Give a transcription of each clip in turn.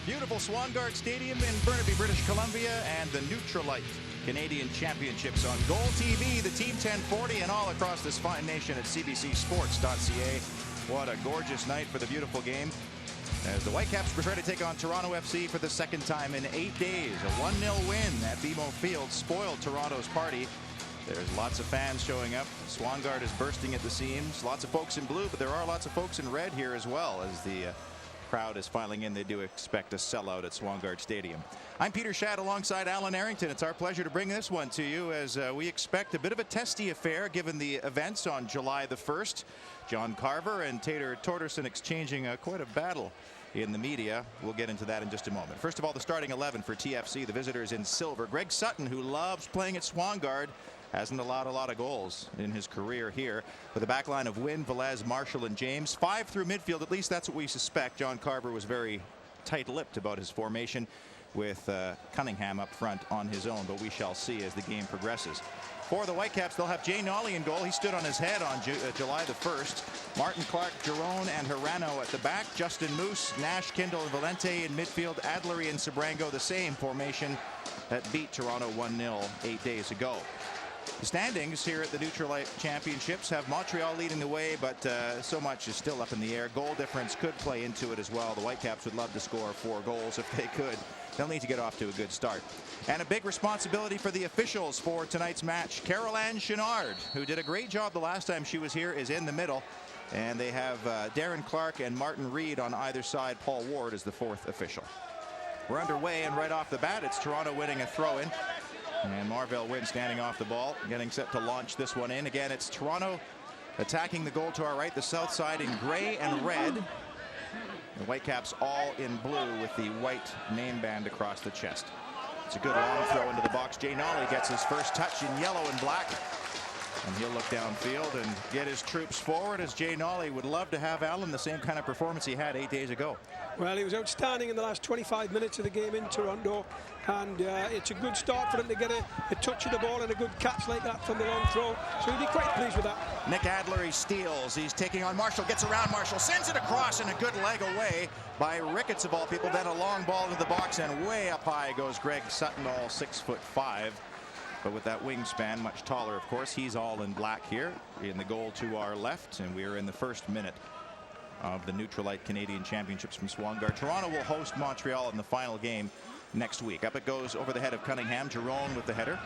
Beautiful Swangard Stadium in Burnaby, British Columbia, and the Nutrilite Canadian Championships on Goal TV, the Team 1040, and all across this fine nation at cbcsports.ca. What a gorgeous night for the beautiful game, as the Whitecaps prepare to take on Toronto FC for the second time in 8 days. A 1-0 win at BMO Field spoiled Toronto's party. There's lots of fans showing up. Swangard is bursting at the seams. Lots of folks in blue, but there are lots of folks in red here as well, as the crowd is filing in. They do expect a sellout at Swangard Stadium. I'm Peter Shadd alongside Alan Arrington. It's our pleasure to bring this one to you as we expect a bit of a testy affair given the events on July the 1st. John Carver and Tater Torderson exchanging quite a battle in the media. We'll get into that in just a moment. First of all, the starting 11 for TFC. The visitors in silver. Greg Sutton, who loves playing at Swangard, hasn't allowed a lot of goals in his career here. With a back line of Wynn, Velez, Marshall, and James. 5 through midfield, at least that's what we suspect. John Carver was very tight-lipped about his formation with Cunningham up front on his own, but we shall see as the game progresses. For the Whitecaps, they'll have Jay Nolly in goal. He stood on his head on July the 1st. Martin Clark, Jerome, and Hirano at the back. Justin Moose, Nash, Kindle, and Valente in midfield. Adlery and Sabrango, the same formation that beat Toronto 1-0 8 days ago. The standings here at the Nutrilite Championships have Montreal leading the way, but so much is still up in the air. Goal difference could play into it as well. The Whitecaps would love to score 4 goals if they could. They'll need to get off to a good start. And a big responsibility for the officials for tonight's match. Caroline Chenard, who did a great job the last time she was here, is in the middle. And they have Darren Clark and Martin Reed on either side. Paul Ward is the 4th official. We're underway, and right off the bat, it's Toronto winning a throw-in. And Marvell Wynn standing off the ball, getting set to launch this one in. Again, it's Toronto attacking the goal to our right, the south side in gray and red. The Whitecaps all in blue with the white name band across the chest. It's a good long throw into the box. Jay Nolly gets his first touch in yellow and black. And he'll look downfield and get his troops forward, as Jay Nolly would love to have, Alan, the same kind of performance he had 8 days ago. Well, he was outstanding in the last 25 minutes of the game in Toronto, and it's a good start for him to get a touch of the ball and a good catch like that from the long throw, so he'll be quite pleased with that. Nick Adlery steals. He's taking on Marshall, gets around Marshall, sends it across, and a good leg away by Ricketts of all people. Then a long ball into the box, and way up high goes Greg Sutton, all 6'5". But with that wingspan, much taller, of course. He's all in black here in the goal to our left, and we are in the first minute of the Nutrilite Canadian Championships from Swangard. Toronto will host Montreal in the final game next week. Up it goes over the head of Cunningham. Jerome with the header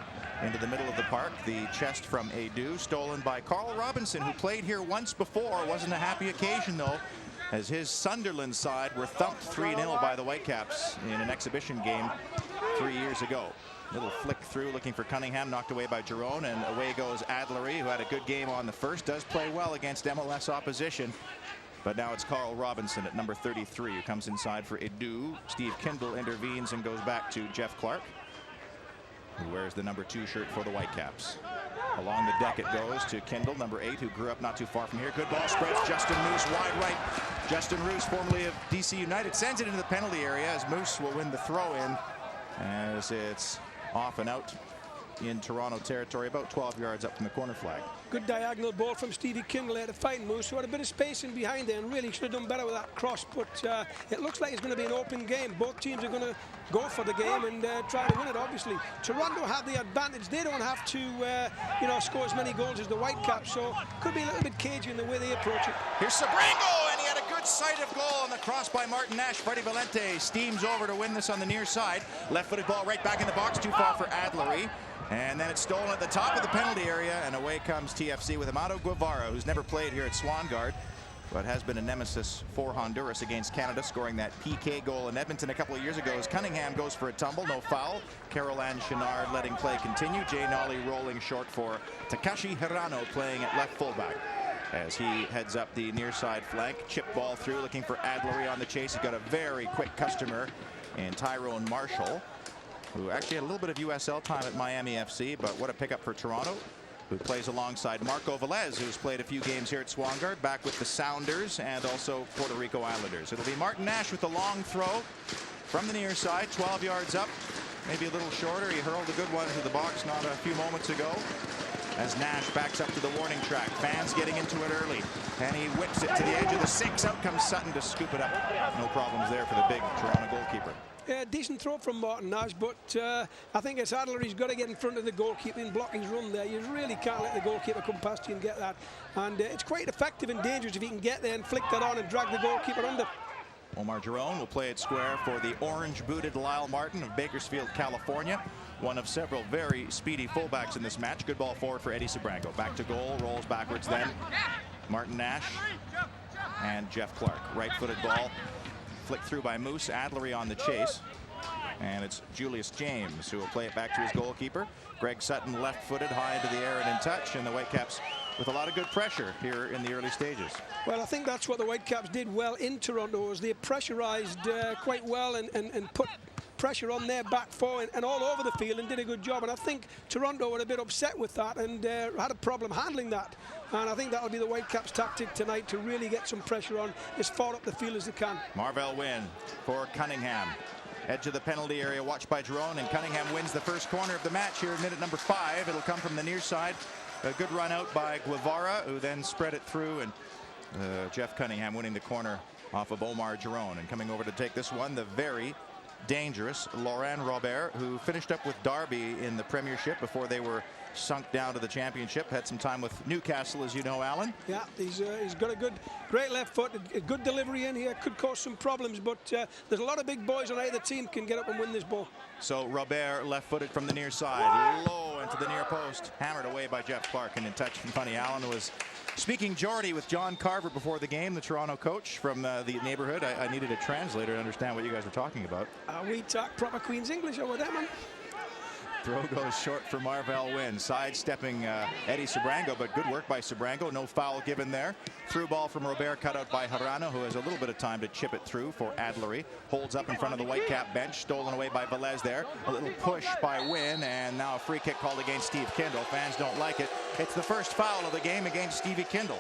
into the middle of the park. The chest from Adu, stolen by Carl Robinson, who played here once before. Wasn't a happy occasion, though, as his Sunderland side were thumped 3-0 by the Whitecaps in an exhibition game 3 years ago. Little flick through looking for Cunningham, knocked away by Jerome, and away goes Adlery, who had a good game on the first. Does play well against MLS opposition. But now it's Carl Robinson at number 33 who comes inside for Edu. Steve Kindle intervenes and goes back to Jeff Clark, who wears the number 2 shirt for the Whitecaps. Along the deck it goes to Kindle, number 8, who grew up not too far from here. Good ball spreads. Justin Moose wide right. Justin Roos, formerly of DC United, sends it into the penalty area as Moose will win the throw-in, as it's off and out in Toronto territory, about 12 yards up from the corner flag. Good diagonal ball from Stevie Kindle there to find Moose, who had a bit of space in behind there and really should have done better with that cross, but it looks like it's going to be an open game. Both teams are going to go for the game and try to win it, obviously. Toronto have the advantage. They don't have to score as many goals as the Whitecaps, so could be a little bit cagey in the way they approach it. Here's Sabrango, and he had a good sight of goal on the cross by Martin Nash. Freddie Valente steams over to win this on the near side. Left-footed ball right back in the box, too far for Adlery. And then it's stolen at the top of the penalty area, and away comes TFC with Amado Guevara, who's never played here at Swangard, but has been a nemesis for Honduras against Canada, scoring that PK goal in Edmonton a couple of years ago. As Cunningham goes for a tumble, no foul. Caroline Chenard letting play continue. Jay Nolly rolling short for Takashi Hirano, playing at left fullback as he heads up the near side flank. Chip ball through, looking for Adlery on the chase. He's got a very quick customer in Tyrone Marshall, who actually had a little bit of USL time at Miami FC, but what a pickup for Toronto, who plays alongside Marco Velez, who's played a few games here at Swangard, back with the Sounders and also Puerto Rico Islanders. It'll be Martin Nash with the long throw from the near side, 12 yards up, maybe a little shorter. He hurled a good one into the box not a few moments ago. as Nash backs up to the warning track. Fans getting into it early, and he whips it to the edge of the 6. Out comes Sutton to scoop it up. No problems there for the big Toronto goalkeeper. Yeah, decent throw from Martin Nash, but I think as Adler, he's got to get in front of the goalkeeper and block his run there. You really can't let the goalkeeper come past you and get that. And it's quite effective and dangerous if he can get there and flick that on and drag the goalkeeper under. Omar Jerome will play it square for the orange-booted Lyle Martin of Bakersfield, California. One of several very speedy fullbacks in this match. Good ball forward for Eddie Sabrango. Back to goal, rolls backwards then. Martin Nash and Jeff Clark. Right-footed ball. Flicked through by Moose. Adlery on the chase. And it's Julius James who will play it back to his goalkeeper. Greg Sutton left-footed, high into the air and in touch. And the Whitecaps with a lot of good pressure here in the early stages. Well, I think that's what the Whitecaps did well in Toronto, is they pressurized quite well and put pressure on their back four and all over the field and did a good job. And I think Toronto were a bit upset with that and had a problem handling that. And I think that'll be the Whitecaps' tactic tonight, to really get some pressure on as far up the field as they can. Marvell Wynn for Cunningham. Edge of the penalty area, watched by Jerome, and Cunningham wins the first corner of the match here in minute number 5. It'll come from the near side. A good run out by Guevara, who then spread it through, and Jeff Cunningham winning the corner off of Omar Jerome. And coming over to take this one, the very dangerous Laurent Robert, who finished up with Derby in the Premiership before they were sunk down to the Championship. Had some time with Newcastle, as you know, Alan. Yeah, he's got a great left foot, a good delivery in here. Could cause some problems, but there's a lot of big boys on either team can get up and win this ball. So Robert left-footed from the near side, low into the near post, hammered away by Jeff Clark, and in touch. And funny, Alan was speaking Geordie with John Carver before the game, the Toronto coach from the neighborhood. I needed a translator to understand what you guys were talking about. We talk proper Queen's English over there, man. Throw goes short for Marvell Wynn, sidestepping Eddie Sabrango, but good work by Sabrango. No foul given there. Through ball from Robert, cut out by Harano, who has a little bit of time to chip it through for Adlery. Holds up in front of the Whitecap bench, stolen away by Velez there. A little push by Wynn, and now a free kick called against Steve Kindle. Fans don't like it. It's the first foul of the game against Stevie Kindle.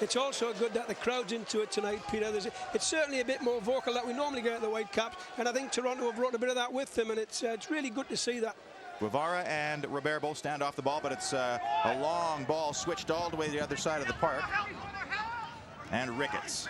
It's also good that the crowd's into it tonight, Peter. It's certainly a bit more vocal that we normally get at the Whitecaps, and I think Toronto have brought a bit of that with them, and it's really good to see that. Guevara and Robert both stand off the ball, but it's a long ball switched all the way to the other side of the park. And Ricketts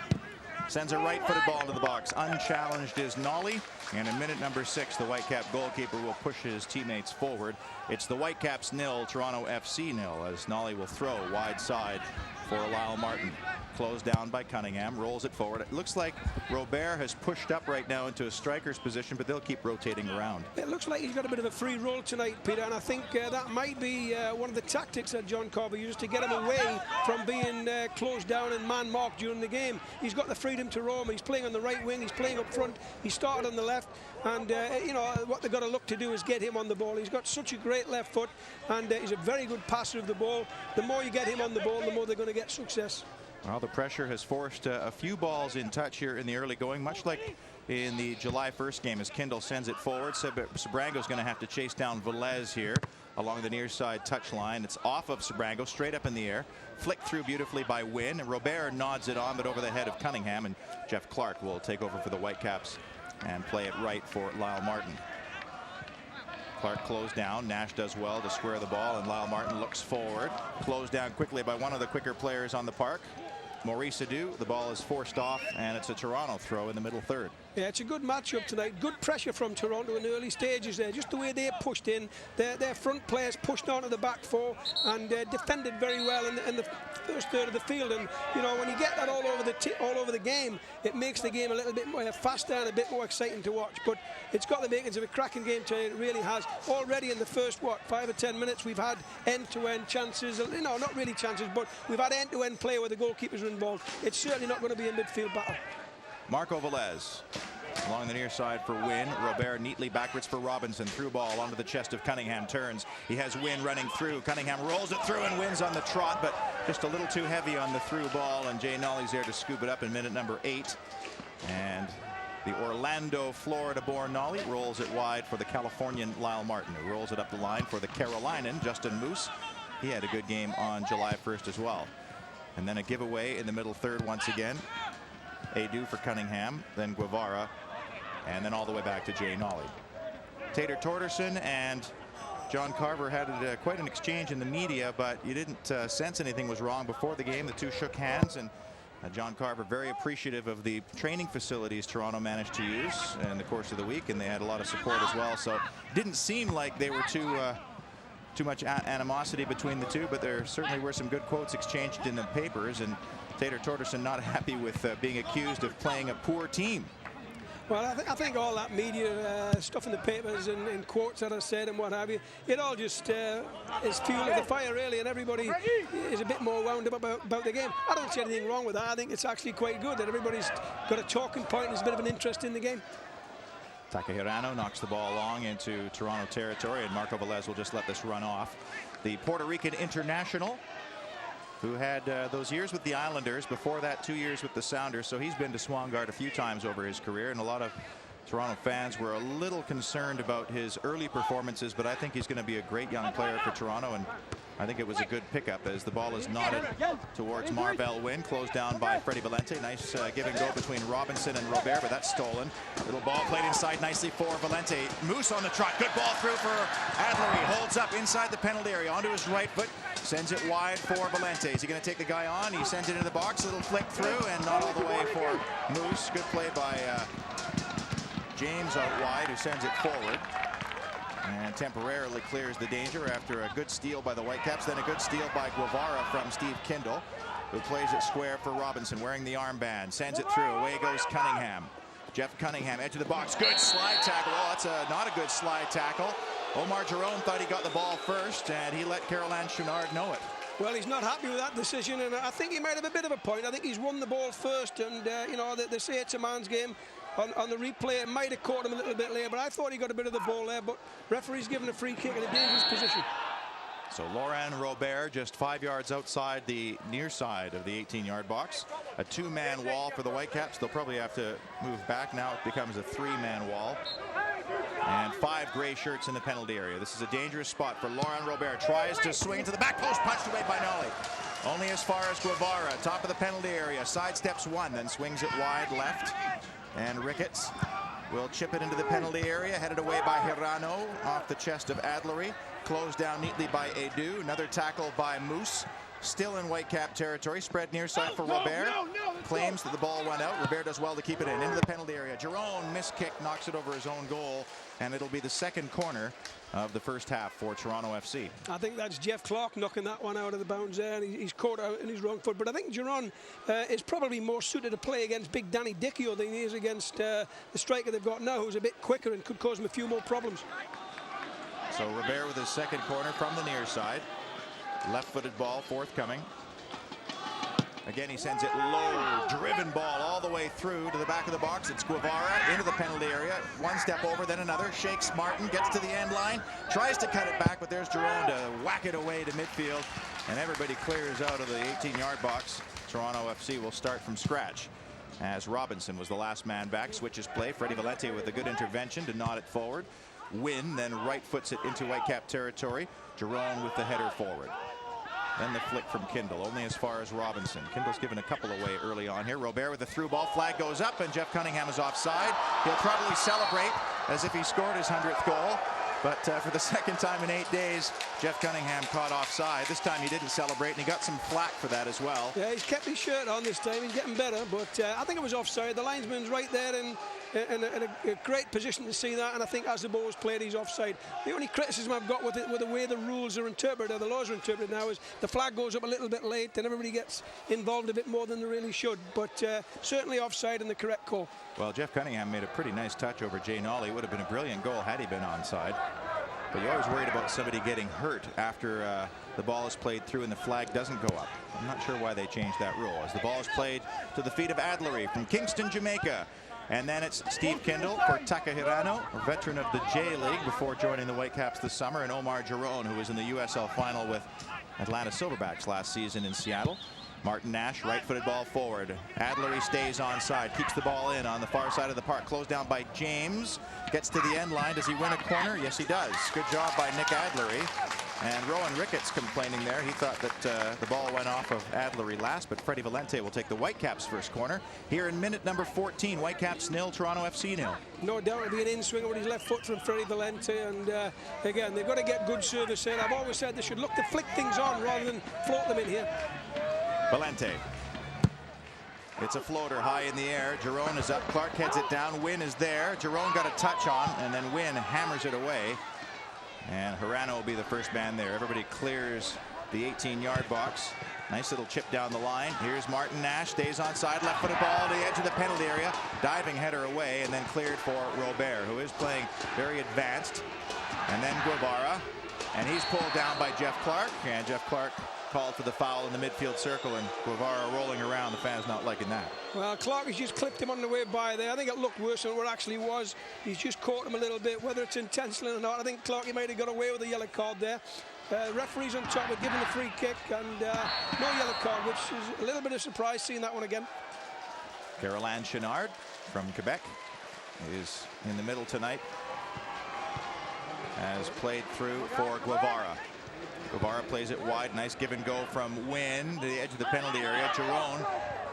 sends a right-footed ball into the box. Unchallenged is Nolly, and in minute number 6, the Whitecap goalkeeper will push his teammates forward. It's the Whitecaps 0, Toronto FC 0, as Nolly will throw wide side for Lyle Martin. Closed down by Cunningham, rolls it forward. It looks like Robert has pushed up right now into a striker's position, but they'll keep rotating around. It looks like he's got a bit of a free roll tonight, Peter, and I think that might be one of the tactics that John Carver used to get him away from being closed down and man-marked during the game. He's got the freedom to roam. He's playing on the right wing. He's playing up front. He started on the left, and you know what they've got to look to do is get him on the ball. He's got such a great left foot, and he's a very good passer of the ball. The more you get him on the ball, the more they're going to get success. Well, the pressure has forced a few balls in touch here in the early going, much like in the July 1st game as Kindle sends it forward. Sabrango's going to have to chase down Velez here along the near side touch line. It's off of Sabrango, straight up in the air, flicked through beautifully by Wynn, and Robert nods it on, but over the head of Cunningham, and Jeff Clark will take over for the Whitecaps and play it right for Lyle Martin. Clark closed down. Nash does well to square the ball, and Lyle Martin looks forward. Closed down quickly by one of the quicker players on the park, Maurice Adu. The ball is forced off, and it's a Toronto throw in the middle third. Yeah, it's a good matchup tonight. Good pressure from Toronto in the early stages there. Just the way they pushed in. Their front players pushed onto the back four and defended very well in the first third of the field. And you know, when you get that all over the game, it makes the game a little bit more faster and a bit more exciting to watch. But it's got the makings of a cracking game tonight. It really has. Already in the first 5 or 10 minutes, we've had end-to-end chances. You know, not really chances, but we've had end-to-end play where the goalkeepers are involved. It's certainly not going to be a midfield battle. Marco Velez along the near side for Wynn. Robert neatly backwards for Robinson. Through ball onto the chest of Cunningham. Turns. He has Wynn running through. Cunningham rolls it through and wins on the trot, but just a little too heavy on the through ball. And Jay Nolly's there to scoop it up in minute number 8. And the Orlando, Florida-born Nolly rolls it wide for the Californian Lyle Martin, who rolls it up the line for the Carolinian Justin Moose. He had a good game on July 1st as well. And then a giveaway in the middle third once again. Adu for Cunningham, then Guevara, and then all the way back to Jay Nolly. Tater Torderson and John Carver had quite an exchange in the media, but you didn't sense anything was wrong before the game. The two shook hands, and John Carver very appreciative of the training facilities Toronto managed to use in the course of the week, and they had a lot of support as well. So it didn't seem like they were too much animosity between the two, but there certainly were some good quotes exchanged in the papers, and Taylor Torgerson not happy with being accused of playing a poor team. Well, I think all that media stuff in the papers and quotes that are said and what have you, it all just is fuel of the fire, really, and everybody is a bit more wound up about the game. I don't see anything wrong with that. I think it's actually quite good that everybody's got a talking point and there's a bit of an interest in the game. Takahirano knocks the ball long into Toronto territory, and Marco Velez will just let this run off. The Puerto Rican international, who had those years with the Islanders, before that 2 years with the Sounders, so he's been to Swangard a few times over his career, and a lot of Toronto fans were a little concerned about his early performances, but I think he's going to be a great young player for Toronto, and I think it was a good pickup as the ball is knotted towards Marvell Wynn, closed down by Freddie Valente. Nice give and go between Robinson and Robert, but that's stolen. Little ball played inside nicely for Valente. Moose on the trot. Good ball through for Adler. He holds up inside the penalty area onto his right foot. Sends it wide for Valente. Is he going to take the guy on? He sends it into the box. A little flick through and not all the way for Moose. Good play by James out wide, who sends it forward and temporarily clears the danger after a good steal by the Whitecaps, then a good steal by Guevara from Steve Kindle, who plays it square for Robinson, wearing the armband, sends it through. Away goes Cunningham. Jeff Cunningham, edge of the box, good slide tackle. Oh, that's not a good slide tackle. Omar Jerome thought he got the ball first, and he let Caroline Chenard know it. Well, he's not happy with that decision, and I think he might have a bit of a point. I think he's won the ball first, and you know, they say it's a man's game. On the replay, it might have caught him a little bit later, but I thought he got a bit of the ball there, but referee's given a free kick in a dangerous position. So Laurent Robert just 5 yards outside the near side of the 18-yard box. A two-man wall for the Whitecaps. They'll probably have to move back. Now it becomes a three-man wall. And 5 gray shirts in the penalty area. This is a dangerous spot for Laurent Robert. Tries to swing into the back post, punched away by Nolly. Only as far as Guevara, top of the penalty area. Sidesteps one, then swings it wide left. And Ricketts will chip it into the penalty area, headed away by Hirano off the chest of Adlery. Closed down neatly by Edu. Another tackle by Moose. Still in Whitecap territory. Spread near side for Robert. Claims that the ball went out. Robert does well to keep it in. Into the penalty area. Jerome, missed kick, knocks it over his own goal. And it'll be the second corner of the first half for Toronto FC. I think that's Jeff Clark knocking that one out of the bounds there, and he's caught out in his wrong foot. But I think Jerome is probably more suited to play against big Danny Dichio than he is against the striker they've got now, who's a bit quicker and could cause him a few more problems. So Robert with his second corner from the near side. Left-footed ball forthcoming. Again, he sends it low, driven ball all the way through to the back of the box. It's Guevara into the penalty area. One step over, then another. Shakes Martin, gets to the end line, tries to cut it back, but there's Jerome to whack it away to midfield. And everybody clears out of the 18-yard box. Toronto FC will start from scratch, as Robinson was the last man back. Switches play. Freddie Valente with a good intervention to nod it forward. Wynn then right foots it into Whitecap territory. Jerome with the header forward. Then the flick from Kindle, only as far as Robinson. Kindle's given a couple away early on here. Robert with a through ball. Flag goes up, and Jeff Cunningham is offside. He'll probably celebrate as if he scored his 100th goal. But for the second time in 8 days, Jeff Cunningham caught offside. This time he didn't celebrate, and he got some flack for that as well. Yeah, he's kept his shirt on this time. He's getting better, but I think it was offside. The linesman's right there in a great position to see that, and I think as the ball was played, he's offside. The only criticism I've got with it, with the way the rules are interpreted, or the laws are interpreted now, is the flag goes up a little bit late, and everybody gets involved a bit more than they really should. But certainly offside and the correct call. Well, Jeff Cunningham made a pretty nice touch over Jay Nolly. It would have been a brilliant goal had he been onside. But you're always worried about somebody getting hurt after the ball is played through and the flag doesn't go up. I'm not sure why they changed that rule. As the ball is played to the feet of Adlery from Kingston, Jamaica. And then it's Steve Kindle for Takahirano, a veteran of the J-League before joining the Whitecaps this summer, and Omar Jerome, who was in the USL final with Atlanta Silverbacks last season in Seattle. Martin Nash, right-footed ball forward. Adlery stays onside, keeps the ball in on the far side of the park. Closed down by James. Gets to the end line. Does he win a corner? Yes, he does. Good job by Nick Adlery. And Rowan Ricketts complaining there. He thought that the ball went off of Adlery last, but Freddie Valente will take the Whitecaps first corner. Here in minute number 14, Whitecaps 0, Toronto FC 0. No doubt it'll be an in-swinger with his left foot from Freddie Valente. And again, they've got to get good service here. I've always said they should look to flick things on rather than float them in here. Valente. It's a floater high in the air. Jerome is up. Clark heads it down. Wynn is there. Jerome got a touch on, and then Wynn hammers it away. And Hirano will be the first man there. Everybody clears the 18-yard box. Nice little chip down the line. Here's Martin Nash. Stays onside. Left-footed ball to the edge of the penalty area. Diving header away, and then cleared for Robert, who is playing very advanced. And then Guevara. And he's pulled down by Jeff Clark. And Jeff Clark called for the foul in the midfield circle, and Guevara rolling around. The fans not liking that. Well, Clark has just clipped him on the way by there. I think it looked worse than what it actually was. He's just caught him a little bit, whether it's intentional or not. I think Clark, he might have got away with a yellow card there. Referees on top with giving the free kick, and no yellow card, which is a little bit of surprise seeing that one again. Caroline Chenard from Quebec is in the middle tonight, has played through for Guevara. Guevara plays it wide. Nice give and go from Wynn to the edge of the penalty area. Jerome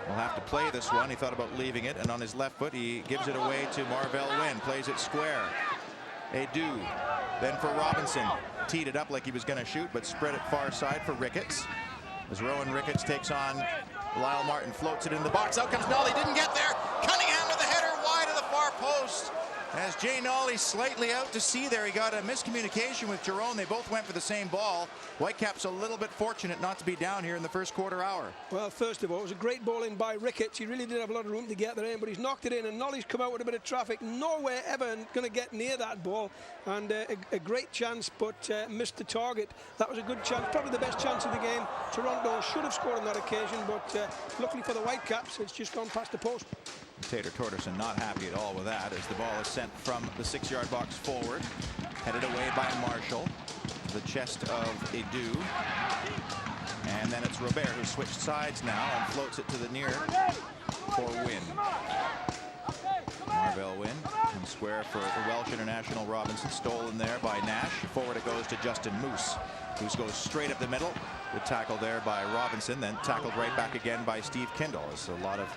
will have to play this one. He thought about leaving it, and on his left foot he gives it away to Marvell Wynn. Plays it square. Edu. Then for Robinson. Teed it up like he was going to shoot, but spread it far side for Ricketts. As Rowan Ricketts takes on Lyle Martin, floats it in the box. Out comes Nolly. Didn't get there. Cunningham with a header wide of the far post. As Jay Nolly slightly out to sea there, he got a miscommunication with Jerome. They both went for the same ball. Whitecaps a little bit fortunate not to be down here in the first quarter hour. Well, first of all, it was a great ball in by Ricketts. He really did have a lot of room to get there in, but he's knocked it in, and Nolly's come out with a bit of traffic. Nowhere ever going to get near that ball, and a great chance, but missed the target. That was a good chance, probably the best chance of the game. Toronto should have scored on that occasion, but luckily for the Whitecaps, it's just gone past the post. Tater Torgerson not happy at all with that, as the ball is sent from the 6-yard box forward, headed away by Marshall to the chest of Edu, and then it's Robert who switched sides now and floats it to the near for Wynn. Marvell Wynn and square for the Welsh international Robinson, stolen there by Nash. Forward it goes to Justin Moose, who goes straight up the middle. Good tackle there by Robinson, then tackled right back again by Steve Kindle. It's a lot of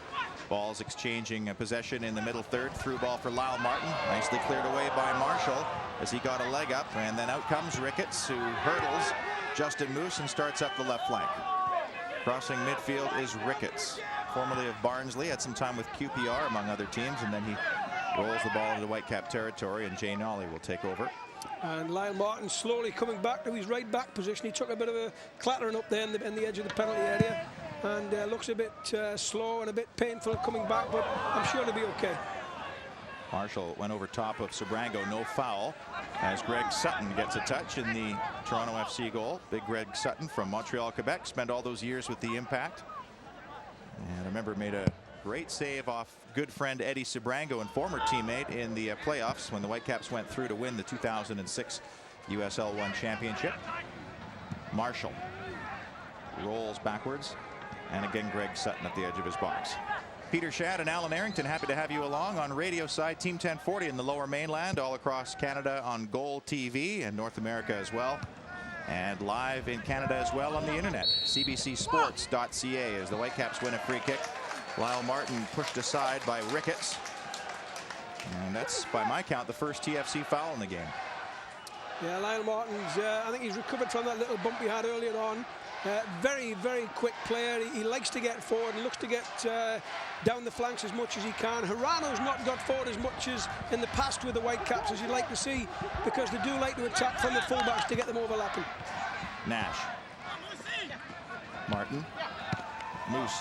balls exchanging possession in the middle third. Through ball for Lyle Martin, nicely cleared away by Marshall as he got a leg up, and then out comes Ricketts, who hurdles Justin Moose and starts up the left flank. Crossing midfield is Ricketts, formerly of Barnsley, had some time with QPR among other teams, and then he rolls the ball into the Whitecap territory, and Jay Nolly will take over. And Lyle Martin slowly coming back to his right back position. He took a bit of a clattering up there in the edge of the penalty area, and looks a bit slow and a bit painful coming back, but I'm sure he'll be okay. Marshall went over top of Sabrango, no foul, as Greg Sutton gets a touch in the Toronto FC goal. Big Greg Sutton from Montreal, Quebec, spent all those years with the Impact, and I remember made a great save off good friend Eddie Sabrango and former teammate in the playoffs when the Whitecaps went through to win the 2006 USL 1 championship. Marshall rolls backwards, and again Greg Sutton at the edge of his box. Peter Shadd and Alan Arrington, happy to have you along on radio side. Team 1040 in the Lower Mainland, all across Canada on Goal TV, and North America as well, and live in Canada as well on the internet. CBCSports.ca as the Whitecaps win a free kick. Lyle Martin pushed aside by Ricketts, and that's by my count the first TFC foul in the game. Yeah, Lyle Martin's I think he's recovered from that little bump he had earlier on. Very, very quick player. He likes to get forward and looks to get down the flanks as much as he can. Hirano's not got forward as much as in the past with the Whitecaps, as you'd like to see, because they do like to attack from the fullbacks to get them overlapping. Nash. Martin. Moose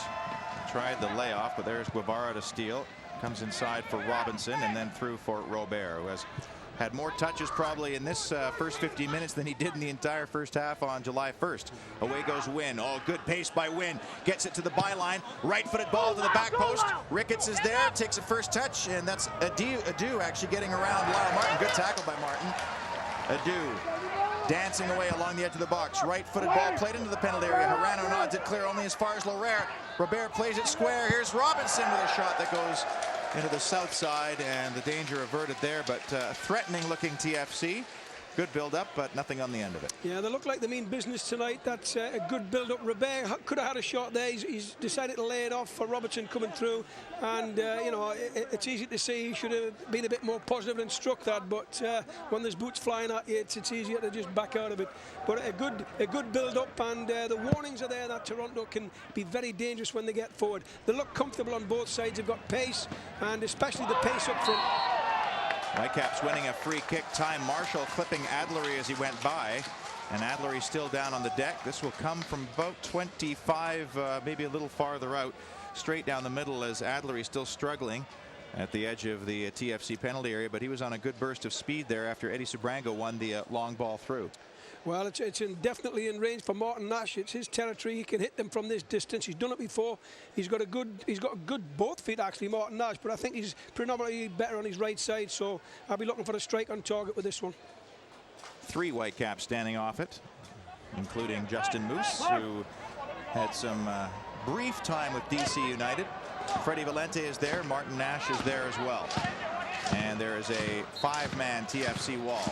tried the layoff, but there's Guevara to steal. Comes inside for Robinson, and then through for Robert, who has had more touches probably in this first 50 minutes than he did in the entire first half on July 1st. Away goes Wynn. Oh, good pace by Wynn. Gets it to the byline. Right-footed ball to the back post. Ricketts is there. Takes a first touch, and that's Edu actually getting around Lyle Martin. Good tackle by Martin. Edu dancing away along the edge of the box. Right-footed ball played into the penalty area. Hirano nods it clear only as far as Lorare. Robert plays it square. Here's Robinson with a shot that goes into the south side, and the danger averted there, but threatening looking TFC. Good build-up, but nothing on the end of it. Yeah, they look like they mean business tonight. That's a good build-up. Robert could have had a shot there. He's decided to lay it off for Robertson coming through. And, you know, it's easy to see he should have been a bit more positive and struck that. But when there's boots flying at you, it's easier to just back out of it. But a good build-up, and the warnings are there that Toronto can be very dangerous when they get forward. They look comfortable on both sides. They've got pace, and especially the pace up front. Whitecaps winning a free kick. Time Marshall clipping Adlery as he went by. And Adlery still down on the deck. This will come from about 25, maybe a little farther out. Straight down the middle as Adlery still struggling at the edge of the TFC penalty area. But he was on a good burst of speed there after Eddie Subrango won the long ball through. Well, it's definitely in range for Martin Nash. It's his territory. He can hit them from this distance. He's done it before. He's got good both feet actually, Martin Nash. But I think he's predominantly better on his right side. So I'll be looking for a strike on target with this one. 3 Whitecaps standing off it, including Justin Moose, who had some brief time with DC United. Freddie Valente is there. Martin Nash is there as well. And there is a 5-man TFC wall.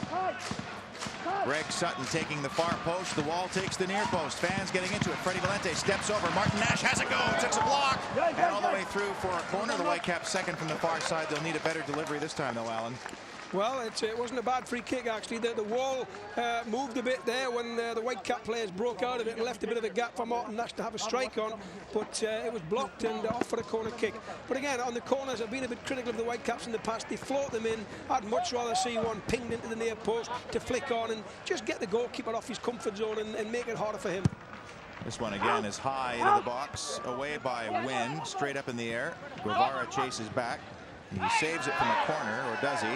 Greg Sutton taking the far post. The wall takes the near post. Fans getting into it. Freddie Valente steps over. Martin Nash has a go. Takes a block. And all the way through for a corner. The Whitecaps second from the far side. They'll need a better delivery this time, though, Alan. Well, it wasn't a bad free kick, actually. The wall moved a bit there when the Whitecap players broke out of it and left a bit of a gap for Martin Nash to have a strike on. But it was blocked and off for a corner kick. But again, on the corners, I've been a bit critical of the Whitecaps in the past. They float them in. I'd much rather see one pinged into the near post to flick on and just get the goalkeeper off his comfort zone and make it harder for him. This one again is high into the box, away by Wynn, straight up in the air. Guevara chases back. He saves it from a corner, or does he?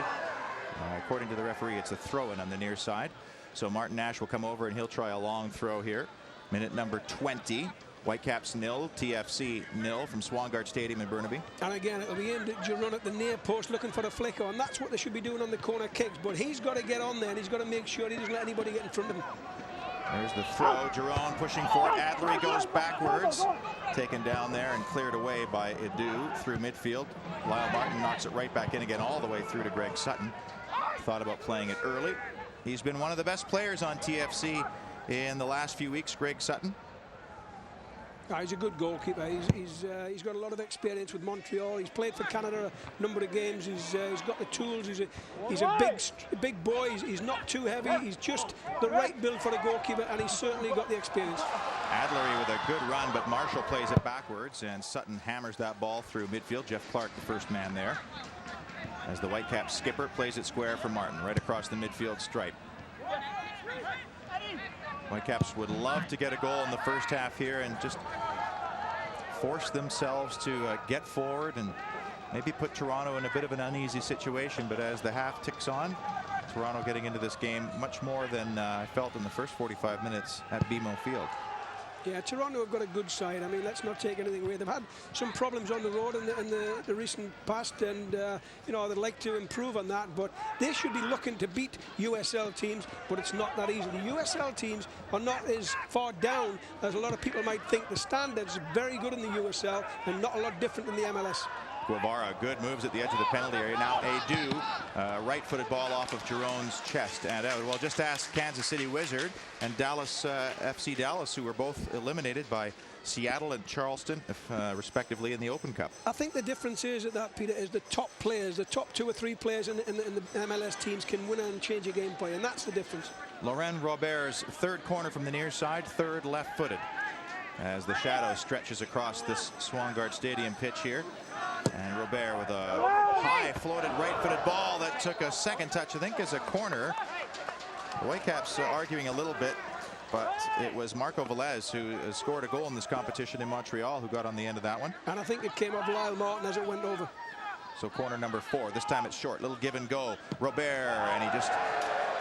According to the referee, it's a throw-in on the near side. So Martin Nash will come over and he'll try a long throw here. Minute number 20. Whitecaps 0, TFC 0 from Swangard Stadium in Burnaby. And again, it'll be aimed at Giron at the near post looking for a flick on. That's what they should be doing on the corner kicks. But he's got to get on there and he's got to make sure he doesn't let anybody get in front of him. There's the throw. Giron pushing for it. Adlery goes backwards. Taken down there and cleared away by Edu through midfield. Lyle Martin knocks it right back in again all the way through to Greg Sutton. Thought about playing it early. He's been one of the best players on TFC in the last few weeks, Greg Sutton. He's a good goalkeeper. He's got a lot of experience with Montreal. He's played for Canada a number of games. He's got the tools. He's a big boy. He's not too heavy. He's just the right build for a goalkeeper, and he's certainly got the experience. Adlery with a good run, but Marshall plays it backwards, and Sutton hammers that ball through midfield. Jeff Clark, the first man there, as the Whitecaps skipper plays it square for Martin, right across the midfield stripe. Whitecaps would love to get a goal in the first half here and just force themselves to get forward and maybe put Toronto in a bit of an uneasy situation. But as the half ticks on, Toronto getting into this game much more than I felt in the first 45 minutes at BMO Field. Yeah, Toronto have got a good side. I mean, let's not take anything away. They've had some problems on the road in the recent past, and you know, they'd like to improve on that. But they should be looking to beat USL teams, but it's not that easy. The USL teams are not as far down as a lot of people might think. The standards are very good in the USL and not a lot different in the MLS. Guevara, good moves at the edge of the penalty area. Now Edu, right-footed ball off of Giron's chest and out. Well, just ask Kansas City Wizard and Dallas FC Dallas, who were both eliminated by Seattle and Charleston, respectively, in the Open Cup. I think the difference is that, Peter, is the top players, the top 2 or 3 players in the MLS teams can win and change a game play, and that's the difference. Laurent Robert's third corner from the near side, third left-footed, as the shadow stretches across this Swangard Stadium pitch here. And Robert with a high floated right-footed ball that took a second touch, I think, as a corner. The Whitecaps arguing a little bit, but it was Marco Velez who scored a goal in this competition in Montreal who got on the end of that one. And I think it came off Lyle Martin as it went over. So corner number 4. This time it's short. Little give and go. Robert, and he just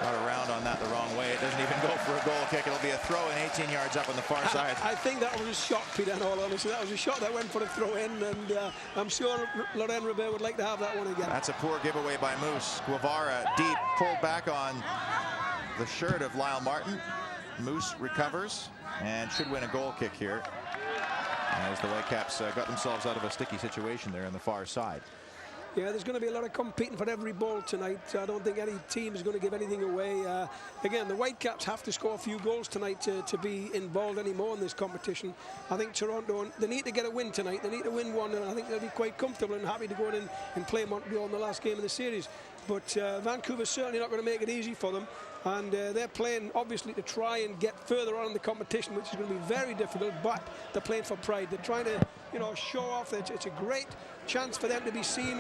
got around on that the wrong way. It doesn't even go for a goal kick. It'll be a throw in 18 yards up on the far side. I think that was a shot, Peter, in all honesty. That was a shot that went for a throw in, and I'm sure Laurent Robert would like to have that one again. That's a poor giveaway by Moose. Guevara deep, pulled back on the shirt of Lyle Martin. Moose recovers and should win a goal kick here, as the Whitecaps got themselves out of a sticky situation there on the far side. Yeah, there's going to be a lot of competing for every ball tonight. I don't think any team is going to give anything away. Again, the Whitecaps have to score a few goals tonight to be involved anymore in this competition. I think Toronto, they need to get a win tonight. They need to win one, and I think they'll be quite comfortable and happy to go in and play Montreal in the last game of the series. But Vancouver's certainly not going to make it easy for them. And they're playing, obviously, to try and get further on in the competition, which is going to be very difficult, but they're playing for pride. They're trying to, show off that it's a great chance for them to be seen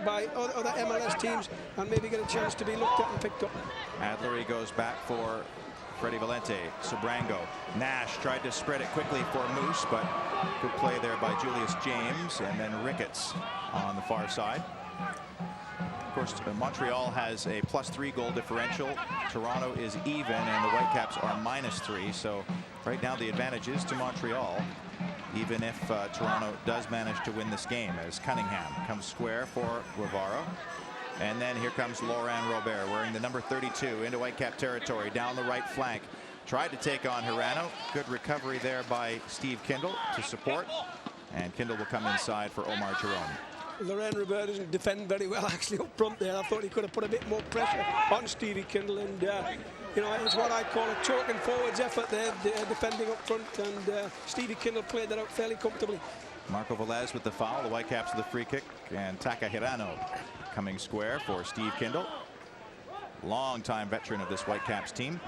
by other MLS teams and maybe get a chance to be looked at and picked up. Adlery goes back for Freddie Valente. Sobrango. Nash tried to spread it quickly for Moose, but good play there by Julius James, and then Ricketts on the far side. Of course, Montreal has a +3 goal differential. Toronto is even, and the Whitecaps are -3. So right now the advantage is to Montreal, even if Toronto does manage to win this game, as Cunningham comes square for Guevara. And then here comes Laurent Robert wearing the number 32 into Whitecap territory down the right flank. Tried to take on Hirano. Good recovery there by Steve Kindle to support. And Kindle will come inside for Omar Jerome. Laurent Robert doesn't defend very well actually up front there. I thought he could have put a bit more pressure on Stevie Kindle, and it's what I call a token forwards effort there, defending up front, and Stevie Kindle played that out fairly comfortably. Marco Velez with the foul, the Whitecaps with the free kick, and Taka Hirano coming square for Steve Kindle, long-time veteran of this Whitecaps team,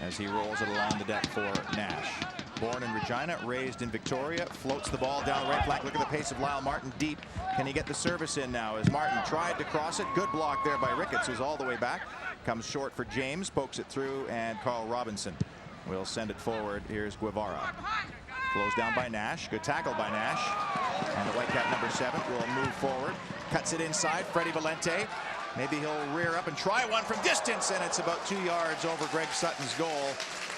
as he rolls it along the deck for Nash. Born in Regina, raised in Victoria, floats the ball down the right flank. Look at the pace of Lyle Martin deep. Can he get the service in now as Martin tried to cross it? Good block there by Ricketts, who's all the way back. Comes short for James, pokes it through, and Carl Robinson will send it forward. Here's Guevara. Flows down by Nash. Good tackle by Nash. And the Whitecap number 7 will move forward. Cuts it inside. Freddie Valente. Maybe he'll rear up and try one from distance, and it's about 2 yards over Greg Sutton's goal.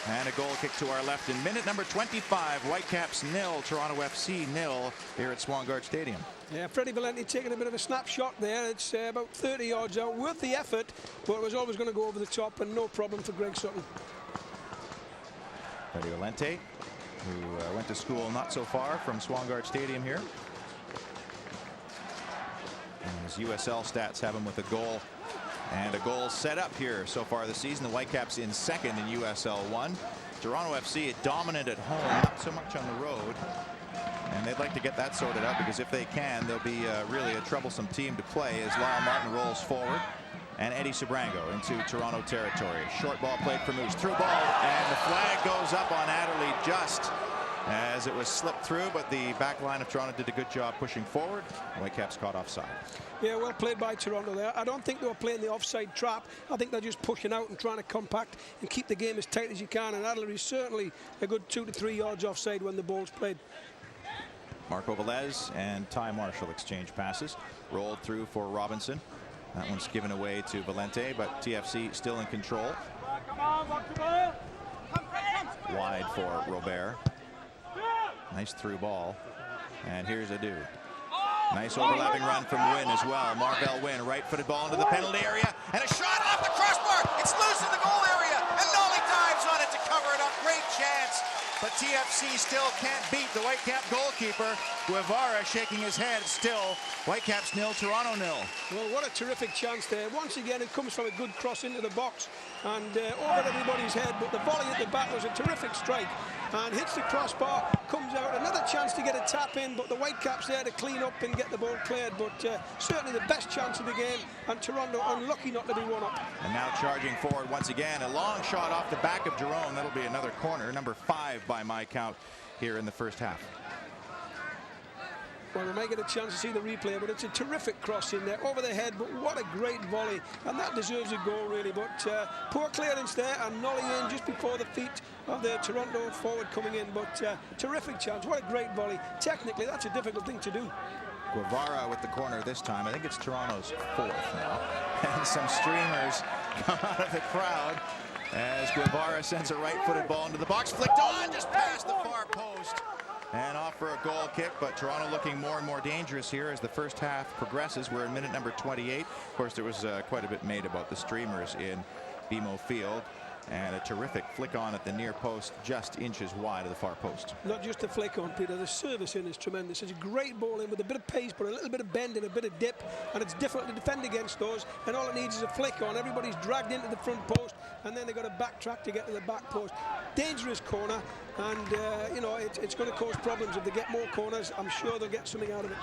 And a goal kick to our left in minute number 25. Whitecaps 0, Toronto FC 0 here at Swangard Stadium. Yeah, Freddie Valente taking a bit of a snapshot there. It's about 30 yards out, worth the effort, but it was always going to go over the top, and no problem for Greg Sutton. Freddie Valente, who went to school not so far from Swangard Stadium here. And his USL stats have him with a goal and a goal set up here so far this season. The Whitecaps in second in USL 1. Toronto FC dominant at home, not so much on the road. And they'd like to get that sorted out, because if they can, they'll be really a troublesome team to play as Lyle Martin rolls forward. And Eddie Sobrango into Toronto territory. Short ball played for Moose. Through ball, and the flag goes up on Adderley just as it was slipped through, but the back line of Toronto did a good job pushing forward. Whitecaps caught offside. Yeah, well played by Toronto there. I don't think they were playing the offside trap. I think they're just pushing out and trying to compact and keep the game as tight as you can. And Adler is certainly a good 2 to 3 yards offside when the ball's played. Marco Velez and Ty Marshall exchange passes. Rolled through for Robinson. That one's given away to Valente, but TFC still in control. Wide for Robert. Nice through ball. And here's Adu. Nice overlapping run from Wynn as well. Marvell Wynn, right-footed ball into the penalty area, and a shot off the crossbar. It's loose in the goal area, and Nolly dives on it to cover it up. Great chance, but TFC still can't beat the Whitecap goalkeeper. Guevara shaking his head still. Whitecaps 0, Toronto 0. Well, what a terrific chance there. Once again, it comes from a good cross into the box and over everybody's head, but the volley at the back was a terrific strike and hits the crossbar, comes out. Another chance to get a tap in, but the Whitecaps there to clean up and get the ball cleared. But certainly the best chance of the game, and Toronto unlucky not to be one up. And now charging forward once again, a long shot off the back of Jerome. That'll be another corner, number 5 by my count here in the first half. Well, we might get a chance to see the replay, but it's a terrific cross in there over the head. But what a great volley, and that deserves a goal really. But poor clearance there, and Nolly in just before the feet of the Toronto forward coming in. But terrific chance. What a great volley. Technically, that's a difficult thing to do. Guevara with the corner this time. I think it's Toronto's 4th now. And some streamers come out of the crowd as Guevara sends a right-footed ball into the box. Flicked on just past the far post. And off for a goal kick, but Toronto looking more and more dangerous here as the first half progresses. We're in minute number 28. Of course, there was quite a bit made about the streamers in BMO Field. And a terrific flick on at the near post, just inches wide of the far post. Not just a flick on, Peter. The service in is tremendous. It's a great ball in with a bit of pace, but a little bit of bend and a bit of dip, and it's difficult to defend against those. And all it needs is a flick on. Everybody's dragged into the front post, and then they've got to backtrack to get to the back post. Dangerous corner, and you know, it's going to cause problems if they get more corners. I'm sure they'll get something out of it.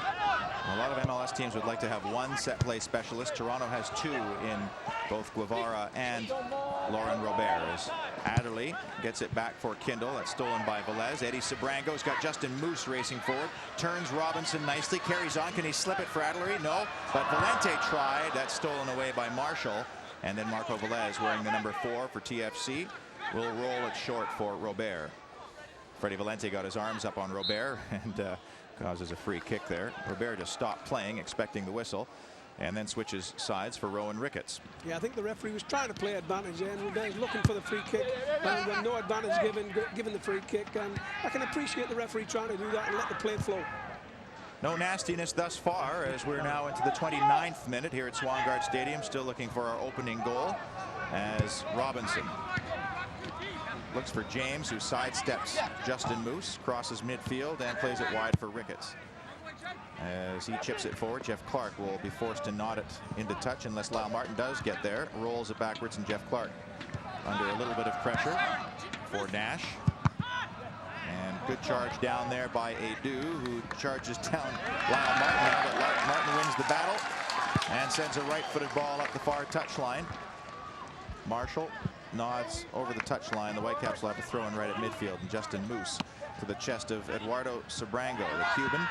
A lot of MLS teams would like to have one set play specialist. Toronto has two in both Guevara and Lauren Robert. As Adderley gets it back for Kindle. That's stolen by Velez. Eddie Sabrango's got Justin Moose racing forward. Turns Robinson nicely. Carries on. Can he slip it for Adderley? No. But Valente tried. That's stolen away by Marshall. And then Marco Velez, wearing the number 4 for TFC, will roll it short for Robert. Freddie Valente got his arms up on Robert and causes a free kick there. Robert just stopped playing, expecting the whistle, and then switches sides for Rowan Ricketts. Yeah, I think the referee was trying to play advantage there, and Robert's looking for the free kick, and when no advantage given the free kick, and I can appreciate the referee trying to do that and let the play flow. No nastiness thus far, as we're now into the 29th minute here at Swangard Stadium, still looking for our opening goal, as Robinson looks for James, who sidesteps Justin Moose, crosses midfield, and plays it wide for Ricketts. As he chips it forward, Jeff Clark will be forced to nod it into touch unless Lyle Martin does get there. Rolls it backwards, and Jeff Clark under a little bit of pressure for Nash. And good charge down there by Adu, who charges down Lyle Martin. But Martin wins the battle and sends a right-footed ball up the far touchline. Marshall nods over the touchline. The Whitecaps will have a throw in right at midfield, and Justin Moose to the chest of Eduardo Sabrango, the Cuban,